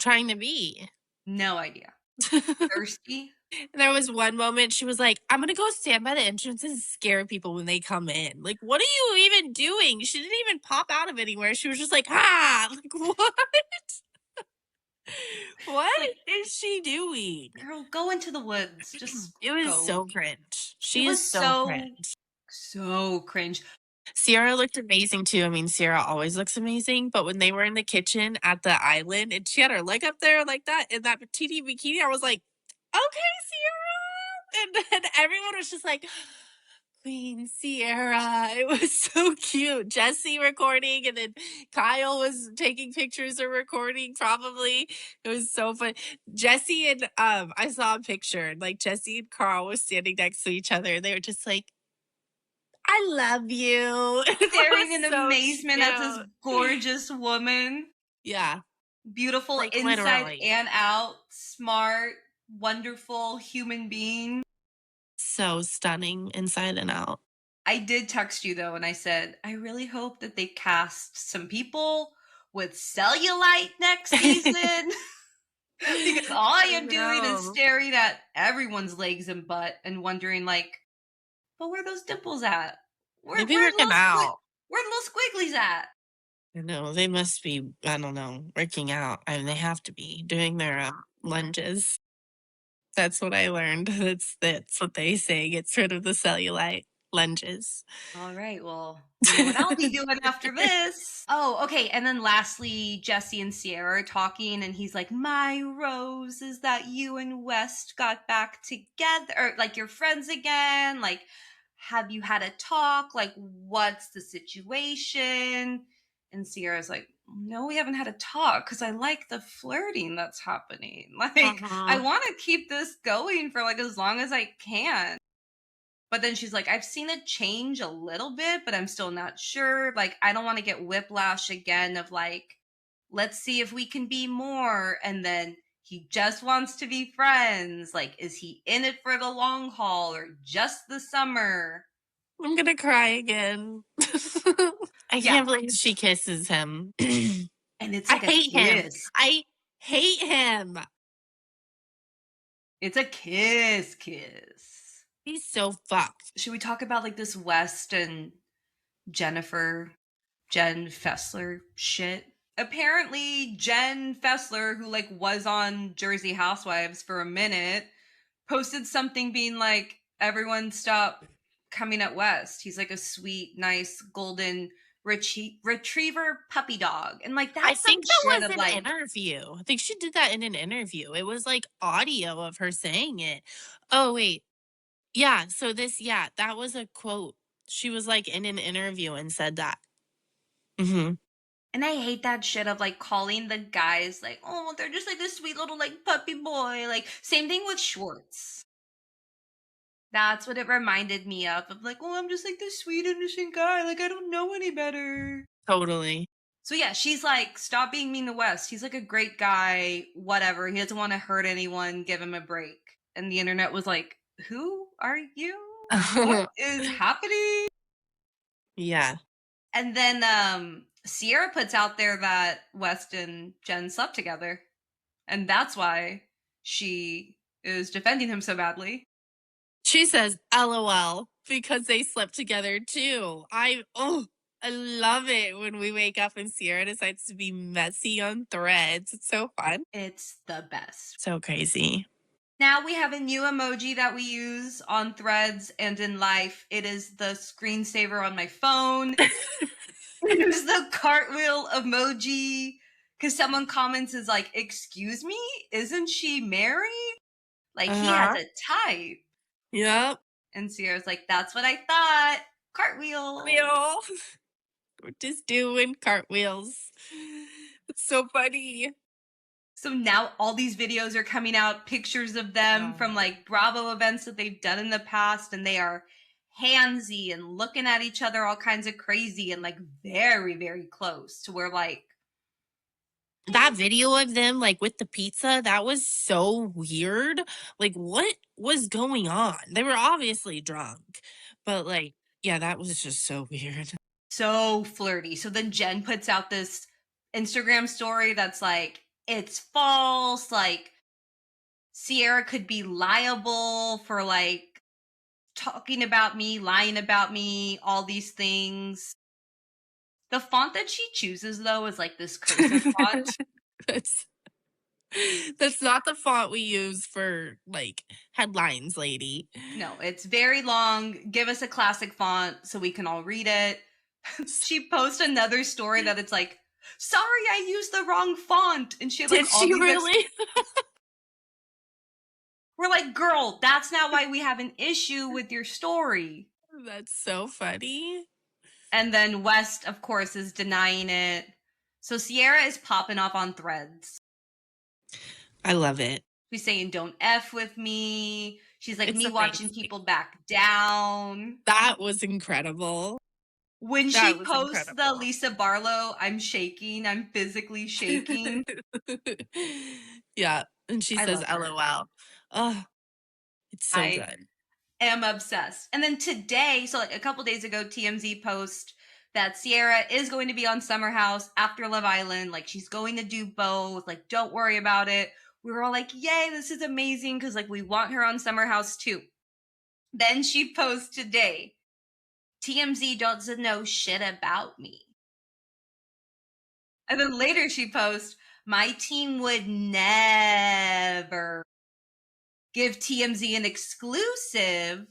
trying to be? No idea. Thirsty? There was one moment she was like, "I'm gonna go stand by the entrance and scare people when they come in." Like, what are you even doing? She didn't even pop out of anywhere. She was just like, "Ah!" Like, what? It's What like, is she doing? girl, go into the woods. Just It was go. so cringe. It She is was so so, cringe. so cringe. Sierra looked amazing too. I mean, Sierra always looks amazing, but when they were in the kitchen at the island and she had her leg up there like that in that teeny bikini, I was like, okay, Sierra. And then everyone was just like, Queen Sierra. It was so cute. Jesse recording, and then Kyle was taking pictures or recording, probably. It was so fun. Jesse and I saw a picture, like Jesse and Carl was standing next to each other. They were just like, I love you. It Staring was in so amazement at this cute. gorgeous woman. Yeah, Beautiful like inside literally. and out. Smart, wonderful human being. So stunning inside and out. I did text you though, and I said, I really hope that they cast some people with cellulite next season. Because all I I am doing is know. staring at everyone's legs and butt and wondering, like, but where are those dimples at? Maybe working out. Where the little squigglies at? I know they must be, I don't know, working out. I mean, they have to be doing their lunges. That's what I learned. That's what they say. Gets rid of the cellulite lunges. All right, well, you know what I'll be doing after this. Oh, okay. And then lastly, Jesse and Sierra are talking, and he's like, my rose is that you and West got back together, or like you're friends again. Like, have you had a talk? Like, what's the situation? And Sierra's like, no, we haven't had a talk because I like the flirting that's happening. Like, I Uh-huh. want to keep this going for like as long as I can. But then she's like, I've seen it change a little bit, but I'm still not sure. Like, I don't want to get whiplash again of like, let's see if we can be more. And then he just wants to be friends. Like, is he in it for the long haul or just the summer? I'm gonna cry again. I Yeah. can't believe she kisses him. And it's I like a hate him. kiss. I hate him. It's a kiss. He's so fucked. Should we talk about like this West and Jennifer Jen Fessler shit? Apparently, Jen Fessler, who like was on Jersey Housewives for a minute, posted something being like, "Everyone stop coming at West. He's like a sweet, nice, golden retriever puppy dog," and like I that's some think that shit was of an like, interview. I think she did that in an interview. It was like audio of her saying it. Oh, wait. Yeah. So yeah, that was a quote. She was like in an interview and said that. Hmm. and I hate that shit of like calling the guys like, "Oh, they're just like this sweet little like puppy boy." Like same thing with Schwartz. That's what it reminded me of like, oh, I'm just like this sweet innocent guy. Like I don't know any better. Totally. So yeah, she's like, stop being mean to West. He's like a great guy, whatever. He doesn't want to hurt anyone, give him a break. And the internet was like, who are you? What is happening? Yeah. And then Sierra puts out there that West and Jen slept together. And that's why she is defending him so badly. She says LOL because they slept together too. I love it when we wake up and Sierra decides to be messy on Threads. It's so fun. It's the best. So crazy. Now we have a new emoji that we use on Threads and in life. It is the screensaver on my phone. It is the cartwheel emoji. Because someone comments is like, excuse me? Isn't she married? Like, he has a type. Yep. And Sierra's like, that's what I thought. Cartwheel. We're just doing cartwheels. It's so funny. So now all these videos are coming out, pictures of them from like Bravo events that they've done in the past, and they are handsy and looking at each other all kinds of crazy and like very, very close to where like that video of them like with the pizza, that was so weird. Like, what was going on? They were obviously drunk, but like, yeah, that was just so weird. So flirty. So then Jen puts out this Instagram story that's like, it's false. Like, Sierra could be liable for like talking about me, lying about me, all these things. The font that she chooses, though, is like this cursive font. That's not the font we use for like headlines, lady. No, it's very long. Give us a classic font so we can all read it. She posts another story that it's like, sorry, I used the wrong font. And she had like Did all she these really? We're like, girl, that's not why we have an issue with your story. That's so funny. And then West, of course, is denying it. So Sierra is popping off on Threads. I love it. She's saying, don't F with me. She's like, It's me watching amazing. people back down. That was incredible. When That she was posts the incredible. Lisa Barlow, I'm shaking. I'm physically shaking. Yeah. And she I says love her. LOL. Oh, it's so good. Am obsessed. And then today, so like a couple days ago, TMZ post that Sierra is going to be on Summer House after Love Island. Like, she's going to do both. Like, don't worry about it. We were all like, yay, this is amazing, because like we want her on Summer House too. Then she posts today, TMZ doesn't know shit about me. And then later she posts, my team would never give TMZ an exclusive,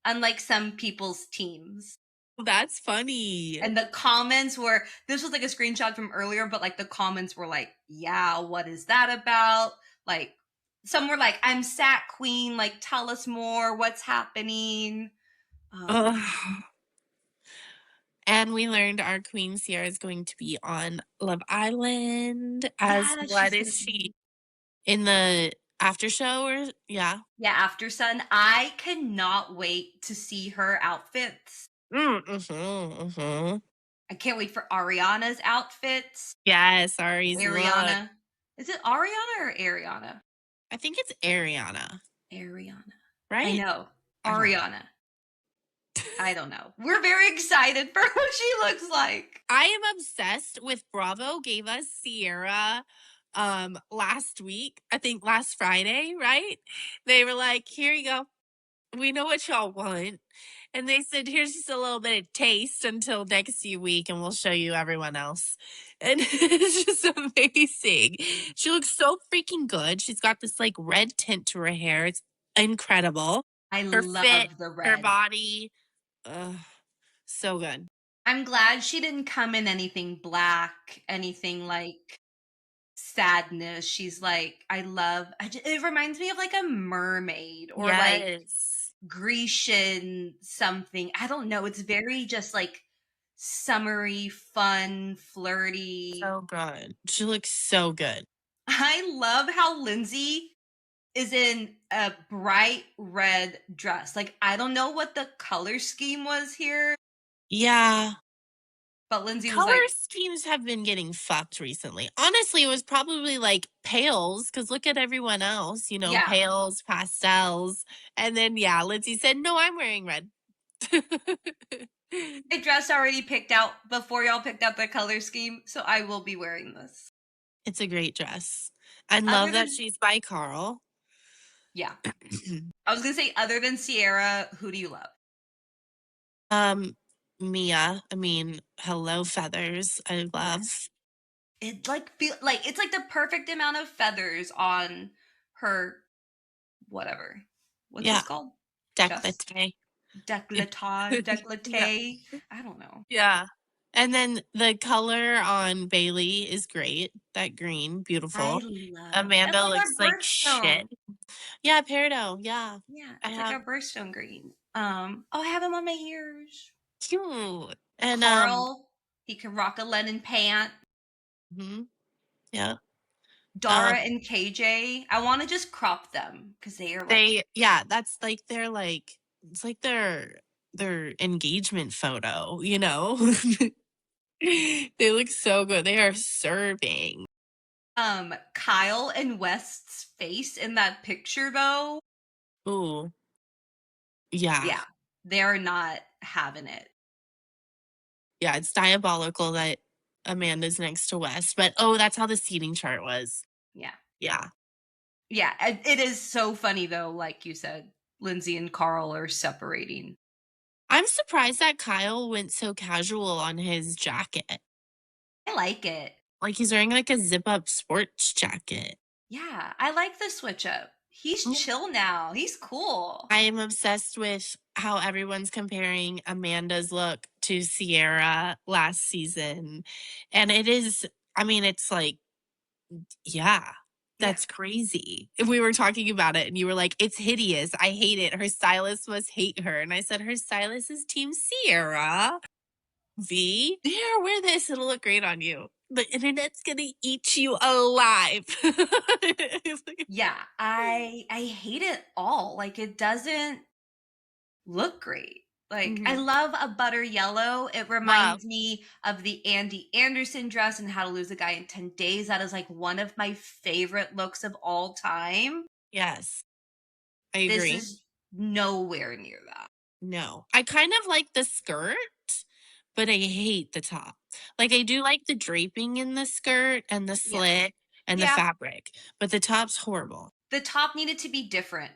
unlike some people's teams. That's funny. And the comments were, this was like a screenshot from earlier, but like the comments were like, yeah, what is that about? Like, some were like, I'm Sat Queen, like, tell us more, what's happening? And we learned our Queen Sierra is going to be on Love Island as what is she? In the after show or yeah? Yeah, After Sun. I cannot wait to see her outfits. I can't wait for Ariana's outfits. Yes, Ari's Ariana. look. Is it Ariana or Ariana? I think it's Ariana. Ariana. Right? I know. Ariana. I don't know. We're very excited for what she looks like. I am obsessed with Bravo gave us Sierra last week. I think last Friday, right? They were like, here you go. We know what y'all want. And they said, here's just a little bit of taste until next week, and we'll show you everyone else. And it's just amazing. She looks so freaking good. She's got this like red tint to her hair. It's incredible. Her love fit, the red. her body. So good. I'm glad she didn't come in anything black, anything like sadness. She's like, it reminds me of like a mermaid or like Grecian something. I don't know. It's very just like summery, fun, flirty. So good. She looks so good. I love how Lindsay is in a bright red dress. Like, I don't know what the color scheme was here. Yeah. But Lindsay was Color like, schemes have been getting fucked recently. Honestly, it was probably like pales, because look at everyone else, yeah. pales, pastels. And then, yeah, Lindsay said, no, I'm wearing red. My dress already picked out before y'all picked out the color scheme, so I will be wearing this. It's a great dress. I Other love that than, she's by Carl. yeah. I was going to say, other than Sierra, who do you love? um, Mia, I mean, hello, feathers. I love. Yes. It like feel like it's like the perfect amount of feathers on her whatever. What's Yeah, this called? Chest? décolleté. Yeah. Décolleté. I don't know. Yeah. And then the color on Bailey is great. That green, I beautiful. love that's Amanda like looks our like shit. birthstone. Yeah, peridot. Yeah. Yeah, I it's like have our birthstone green. Oh, I have him on my ears. cute. And Carl, he can rock a linen pant. mhm, yeah. Dara Um and KJ, I want to just crop them because they are like, that's like it's like their engagement photo, you know? They look so good. They are serving. Kyle and West's face in that picture though. Ooh. Yeah. Yeah, they're not having it. Yeah, it's diabolical that Amanda's next to West, but oh, that's how the seating chart was. Yeah. Yeah. Yeah, it is so funny though, like you said, Lindsay and Carl are separating. I'm surprised that Kyle went so casual on his jacket. I like it. Like he's wearing like a zip up sports jacket. Yeah, I like the switch up. He's Yeah. chill now. He's cool. I am obsessed with how everyone's comparing Amanda's look to Sierra last season. And it is, I mean, it's like, yeah, Yeah. that's crazy. If we were talking about it and you were like, it's hideous. I hate it. Her stylist must hate her. And I said, her stylist is Team Sierra. V, here, wear this. It'll look great on you. The internet's gonna eat you alive. Yeah, I hate it all. Like it doesn't look great. Like I Mhm. love a butter yellow. It Love. reminds me of the Andy Anderson dress and How to Lose a Guy in 10 Days. That is like one of my favorite looks of all time. Yes, I This agree. is nowhere near that. No, I kind of like the skirt, but I hate the top. Like, I do like the draping in the skirt and the Yeah. slit and the Yeah. fabric, but the top's horrible. The top needed to be different.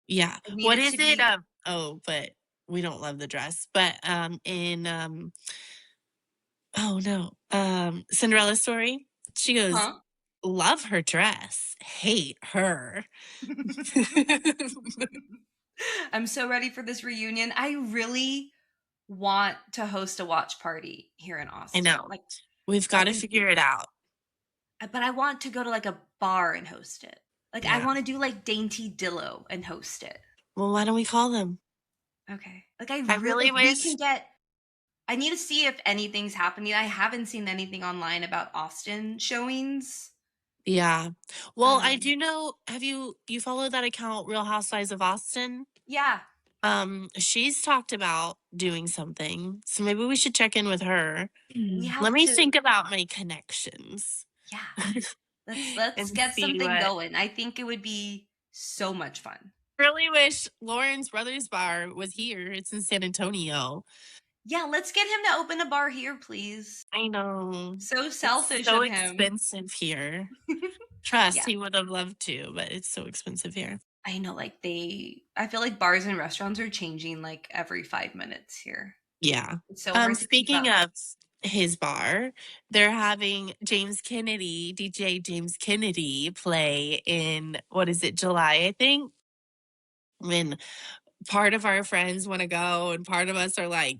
Yeah. It What needed is to it? be Oh, but we don't love the dress. But oh no, Cinderella story. She goes, huh? love her dress, hate her. I'm so ready for this reunion. I really want to host a watch party here in I Austin. know. We've got to figure it out. But I want to go to like a bar and host it. Like I Yeah. want to do like Dainty Dillo and host it. Well, why don't we call them? Okay. Like I I really really like we wish. can get I need to see if anything's happening. I haven't seen anything online about Austin showings. Yeah. Well, I Um do know. Have you follow that account, Real Housewives of Austin? yeah, She's talked about doing something, so maybe we should check in with her. we Let have me to think about my connections yeah. Let's and get see something what. going. I think it would be so much fun. Really wish Lauren's Brothers Bar was here. It's in San Antonio. Yeah, let's get him to open a bar here, please. I know. So It's selfish so of him. expensive here. Trust, Yeah. he would have loved to, but it's so expensive here. I know, like I feel like bars and restaurants are changing like every 5 minutes here. Yeah. It's so hard to keep Speaking up. of his bar, they're having James Kennedy, DJ James Kennedy, play in what is it, July, I think? When part of our friends want to go and part of us are like,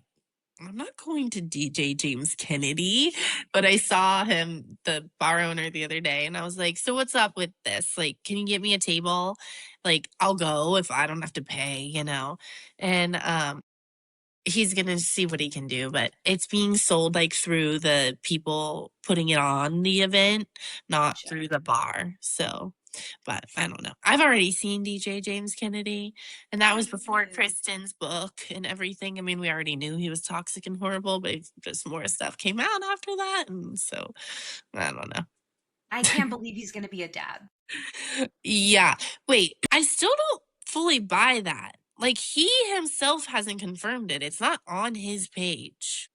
I'm not going to DJ James Kennedy, but I saw him, the bar owner, the other day, and I was like, so what's up with this? Like, can you get me a table? Like, I'll go if I don't have to pay, you know? And he's gonna see what he can do, but it's being sold like through the people putting it on the event, not Gotcha. through the bar. So But I don't know. I've already seen DJ James Kennedy, and that was before Yes. Kristen's book and everything. I mean, we already knew he was toxic and horrible, but just more stuff came out after that. And so I don't know. I can't believe he's going to be a dad. Yeah. Wait, I still don't fully buy that. Like, he himself hasn't confirmed it. It's not on his page.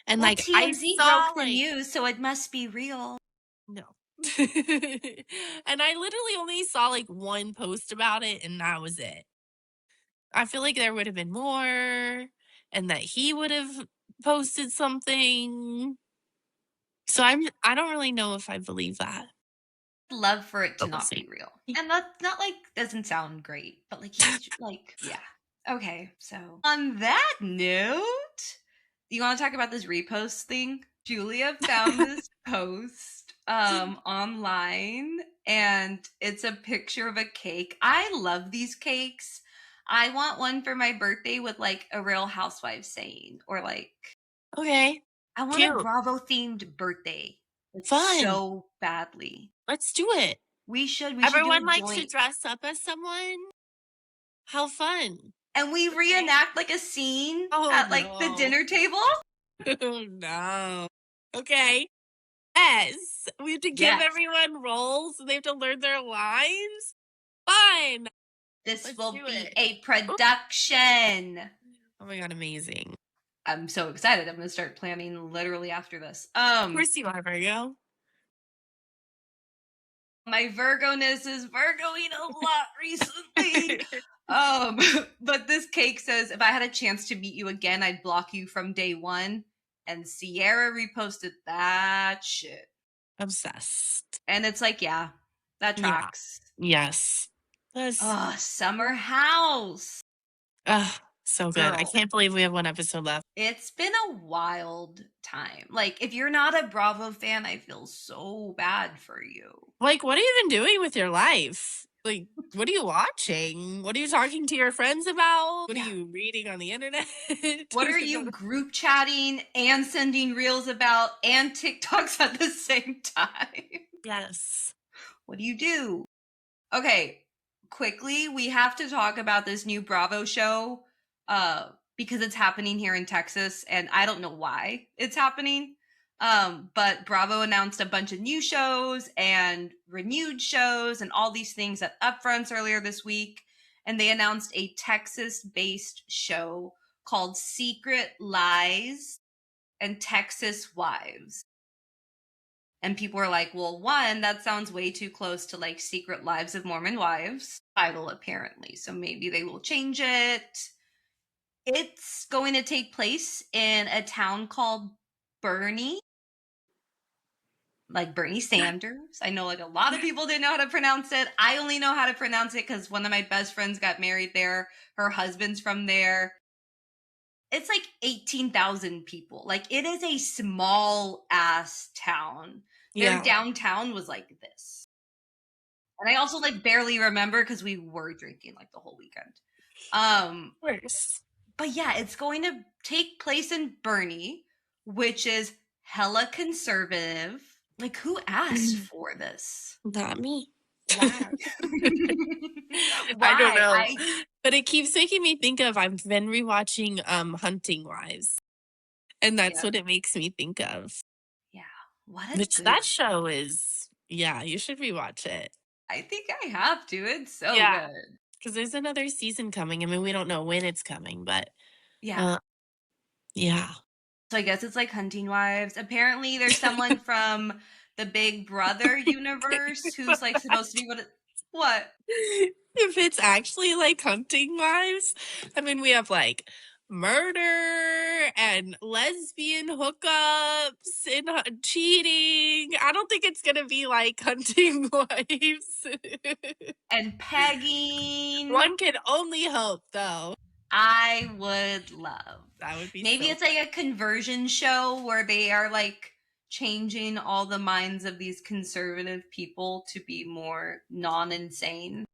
And Well, like, I TMZ saw broke the news, so it must be real. no. And I literally only saw like one post about it, and that was it. I feel like there would have been more, and that he would have posted something. So I don't really know if I believe that. Love for it to But we'll not see. be real. And that's not like doesn't sound great, but like he's like, yeah. Okay, so on that note, you want to talk about this repost thing? Julia found this post online, and it's a picture of a cake. I love these cakes. I want one for my birthday with like a Real Housewives saying, or like Okay. I want a Cute. Bravo themed birthday. Like, Fun. so badly. Let's do it. We should do Everyone a likes to joint. dress up as someone. How fun. And we Okay. reenact like a scene Oh, at like the no. dinner table. Oh, no. Okay. Yes. We have to give Yes. everyone roles, and they have to learn their lines. Fine. This Let's will do be it. a production. Oh my god, amazing. I'm so excited. I'm going to start planning literally after this. Of course you are, Virgo. My Virgo-ness is Virgoing a lot recently. But this cake says, if I had a chance to meet you again, I'd block you from day one. And Sierra reposted that shit. Obsessed. And it's like, yeah, that Yeah. tracks. Yes. That's Summer House. so good. I Girl. can't believe we have one episode left. It's been a wild time. Like, if you're not a Bravo fan, I feel so bad for you. Like, what are you even doing with your life? Like, what are you watching? What are you talking to your friends about? What are you reading on the internet? What are you group chatting and sending reels about and TikToks at the same time? Yes. What do? Okay, quickly, we have to talk about this new Bravo show because it's happening here in Texas, and I don't know why it's happening. But Bravo announced a bunch of new shows and renewed shows and all these things at Upfronts earlier this week. And they announced a Texas-based show called Secret Lies and Texas Wives. And people were like, well, one, that sounds way too close to like Secret Lives of Mormon Wives title, apparently. So maybe they will change it. It's going to take place in a town called Boerne. Like Bernie Sanders. I know like a lot of people didn't know how to pronounce it. I only know how to pronounce it because one of my best friends got married there. Her husband's from there. It's like 18,000 people. Like, it is a small ass town. Their downtown was like this. And I also like barely remember because we were drinking like the whole weekend. Of course. But yeah, it's going to take place in Boerne, which is hella conservative. Like, who asked for this? Not me. Why? I don't know. But it keeps making me think of, I've been rewatching Hunting Wives. And that's what it makes me think of. Yeah. What Which that show is, yeah, you should rewatch it. I think I have to. It's so good. Because there's another season coming. I mean, we don't know when it's coming, but yeah. So I guess it's like Hunting Wives. Apparently there's someone from the Big Brother universe who's like supposed to be what? If it's actually like Hunting Wives, I mean, we have like murder and lesbian hookups and cheating. I don't think it's gonna be like Hunting Wives. And pegging. One can only hope, though. I would love. That would be maybe it's like a conversion show where they are like changing all the minds of these conservative people to be more non-insane.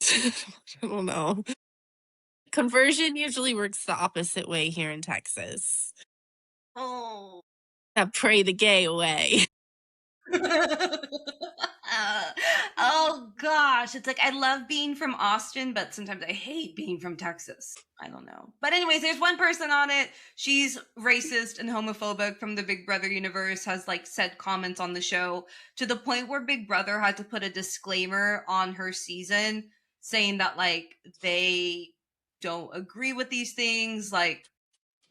I don't know. Conversion usually works the opposite way here in Texas. Oh. Pray the gay away. Oh gosh, it's like I love being from Austin, but sometimes I hate being from Texas. I don't know. But anyways, there's one person on it. She's racist and homophobic from the Big Brother universe, has like said comments on the show to the point where Big Brother had to put a disclaimer on her season saying that like they don't agree with these things, like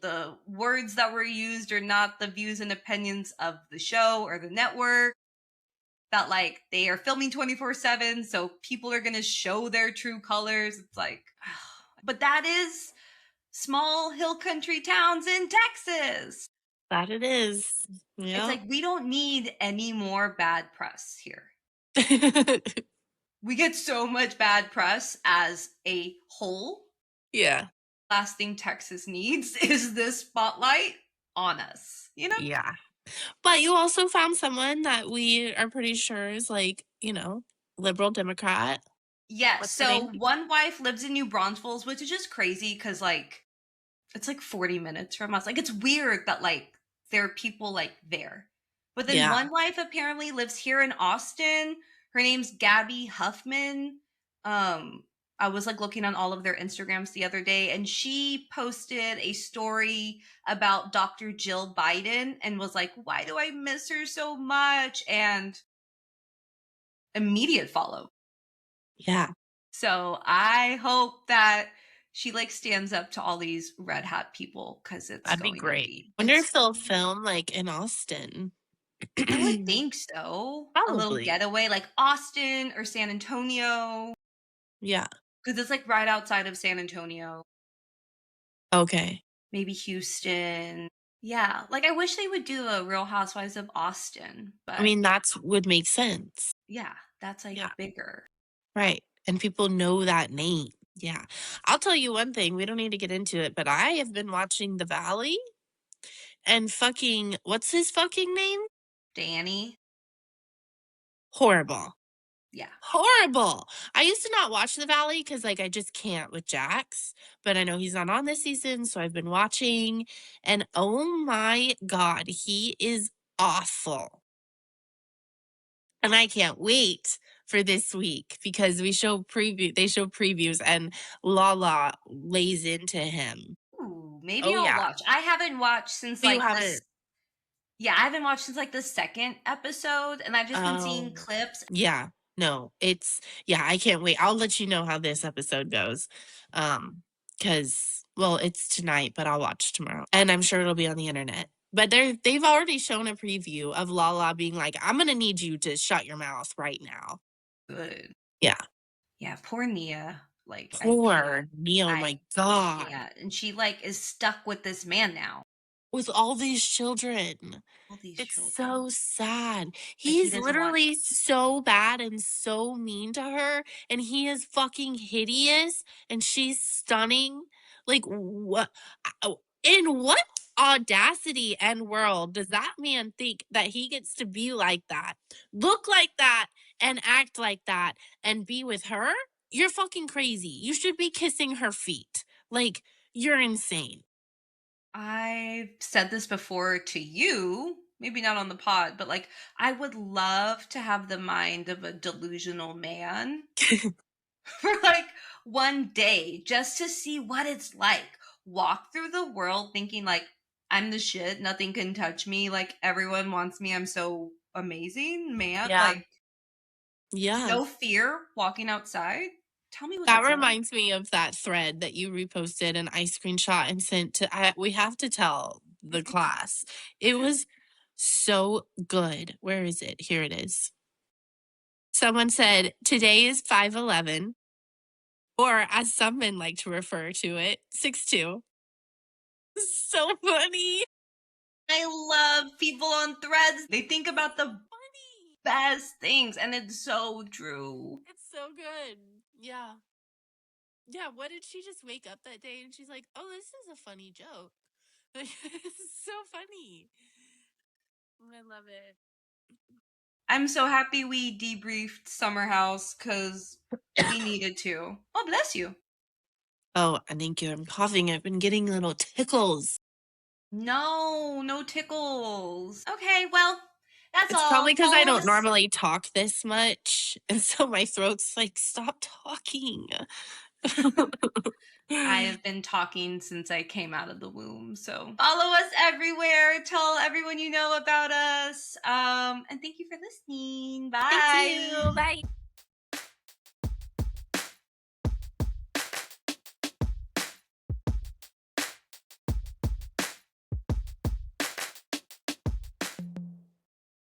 the words that were used are not the views and opinions of the show or the network, that like they are filming 24/7, so people are going to show their true colors. It's like but that is small hill country towns in Texas. That it is. It's Yep. like we don't need any more bad press here. We get so much bad press as a whole. Yeah. Last thing Texas needs is this spotlight on us, you know? Yeah. But you also found someone that we are pretty sure is like, liberal Democrat. Yes. What's her So name? one wife lives in New Braunfels, which is just crazy because like it's like 40 minutes from us. Like it's weird that like there are people like there. But then Yeah. one wife apparently lives here in Austin. Her name's Gabby Huffman. Um I was like looking on all of their Instagrams the other day and she posted a story about Dr. Jill Biden and was like, "Why do I miss her so much?" And immediate follow. Yeah. So I hope that she like stands up to all these red hat people because it's That'd be going to great. be Wonder it's if they'll film like in Austin. I would think so. A little Probably. getaway like Austin or San Antonio Yeah. because it's like right outside of San Antonio. Okay. Maybe Houston. Yeah, like I wish they would do a Real Housewives of Austin, I but mean, that's would make sense. yeah, that's like Yeah. bigger. Right. And people know that name. Yeah. I'll tell you one thing, we don't need to get into it, but I have been watching The Valley and fucking what's his fucking name? Danny. Horrible. Yeah. Horrible. I used to not watch The Valley because like I just can't with Jax, but I know he's not on this season, so I've been watching and oh my god, he is awful. And I can't wait for this week because they show previews and Lala lays into him. Ooh, maybe Oh I'll yeah. watch. I haven't watched since You like this. haven't. Yeah, I haven't watched since like the second episode, and I've just been seeing Oh. clips. Yeah. No, it's yeah, I can't wait. I'll let you know how this episode goes. Cuz well, it's tonight, but I'll watch tomorrow. And I'm sure it'll be on the internet. But they've already shown a preview of Lala being like, "I'm going to need you to shut your mouth right now." Good. Yeah. Yeah, poor Nia. Like I can't. Poor Neo, I my god. can't. And she like is stuck with this man now. With all these children. All these It's children. so sad. And he He's doesn't want. literally so bad and so mean to her, and he is fucking hideous, and she's stunning. Like, what? In what audacity and world does that man think that he gets to be like that, look like that, and act like that, and be with her? You're fucking crazy. You should be kissing her feet. Like, you're insane. I've said this before to you, maybe not on the pod, but like I would love to have the mind of a delusional man for like one day just to see what it's like. Walk through the world thinking like I'm the shit, nothing can touch me, like everyone wants me, I'm so amazing, man. Yeah. Like Yeah. no fear walking outside. Tell me what That that's like. reminds me of that thread that you reposted and I screenshot and sent to we have to tell the class. It was so good. Where is it? Here it is. Someone said, "Today is 5'11", or as some men like to refer to it, 6'2". So funny. I love people on threads. They think about the Funny. best things and it's so true. It's so good. Yeah. Yeah, what did she just wake up that day and she's like, "Oh, this is a funny joke." Like, it's so funny. I love it. I'm so happy we debriefed Summer House because we needed to. Oh, bless you. Oh, thank you. I'm coughing. I've been getting little tickles. No, no tickles. Okay, well, That's It's all. probably because I Follow don't us. normally talk this much, and so my throat's like, stop talking. I have been talking since I came out of the womb. So follow us everywhere. Tell everyone you know about us. And thank you for listening. Bye. Thank you. Bye.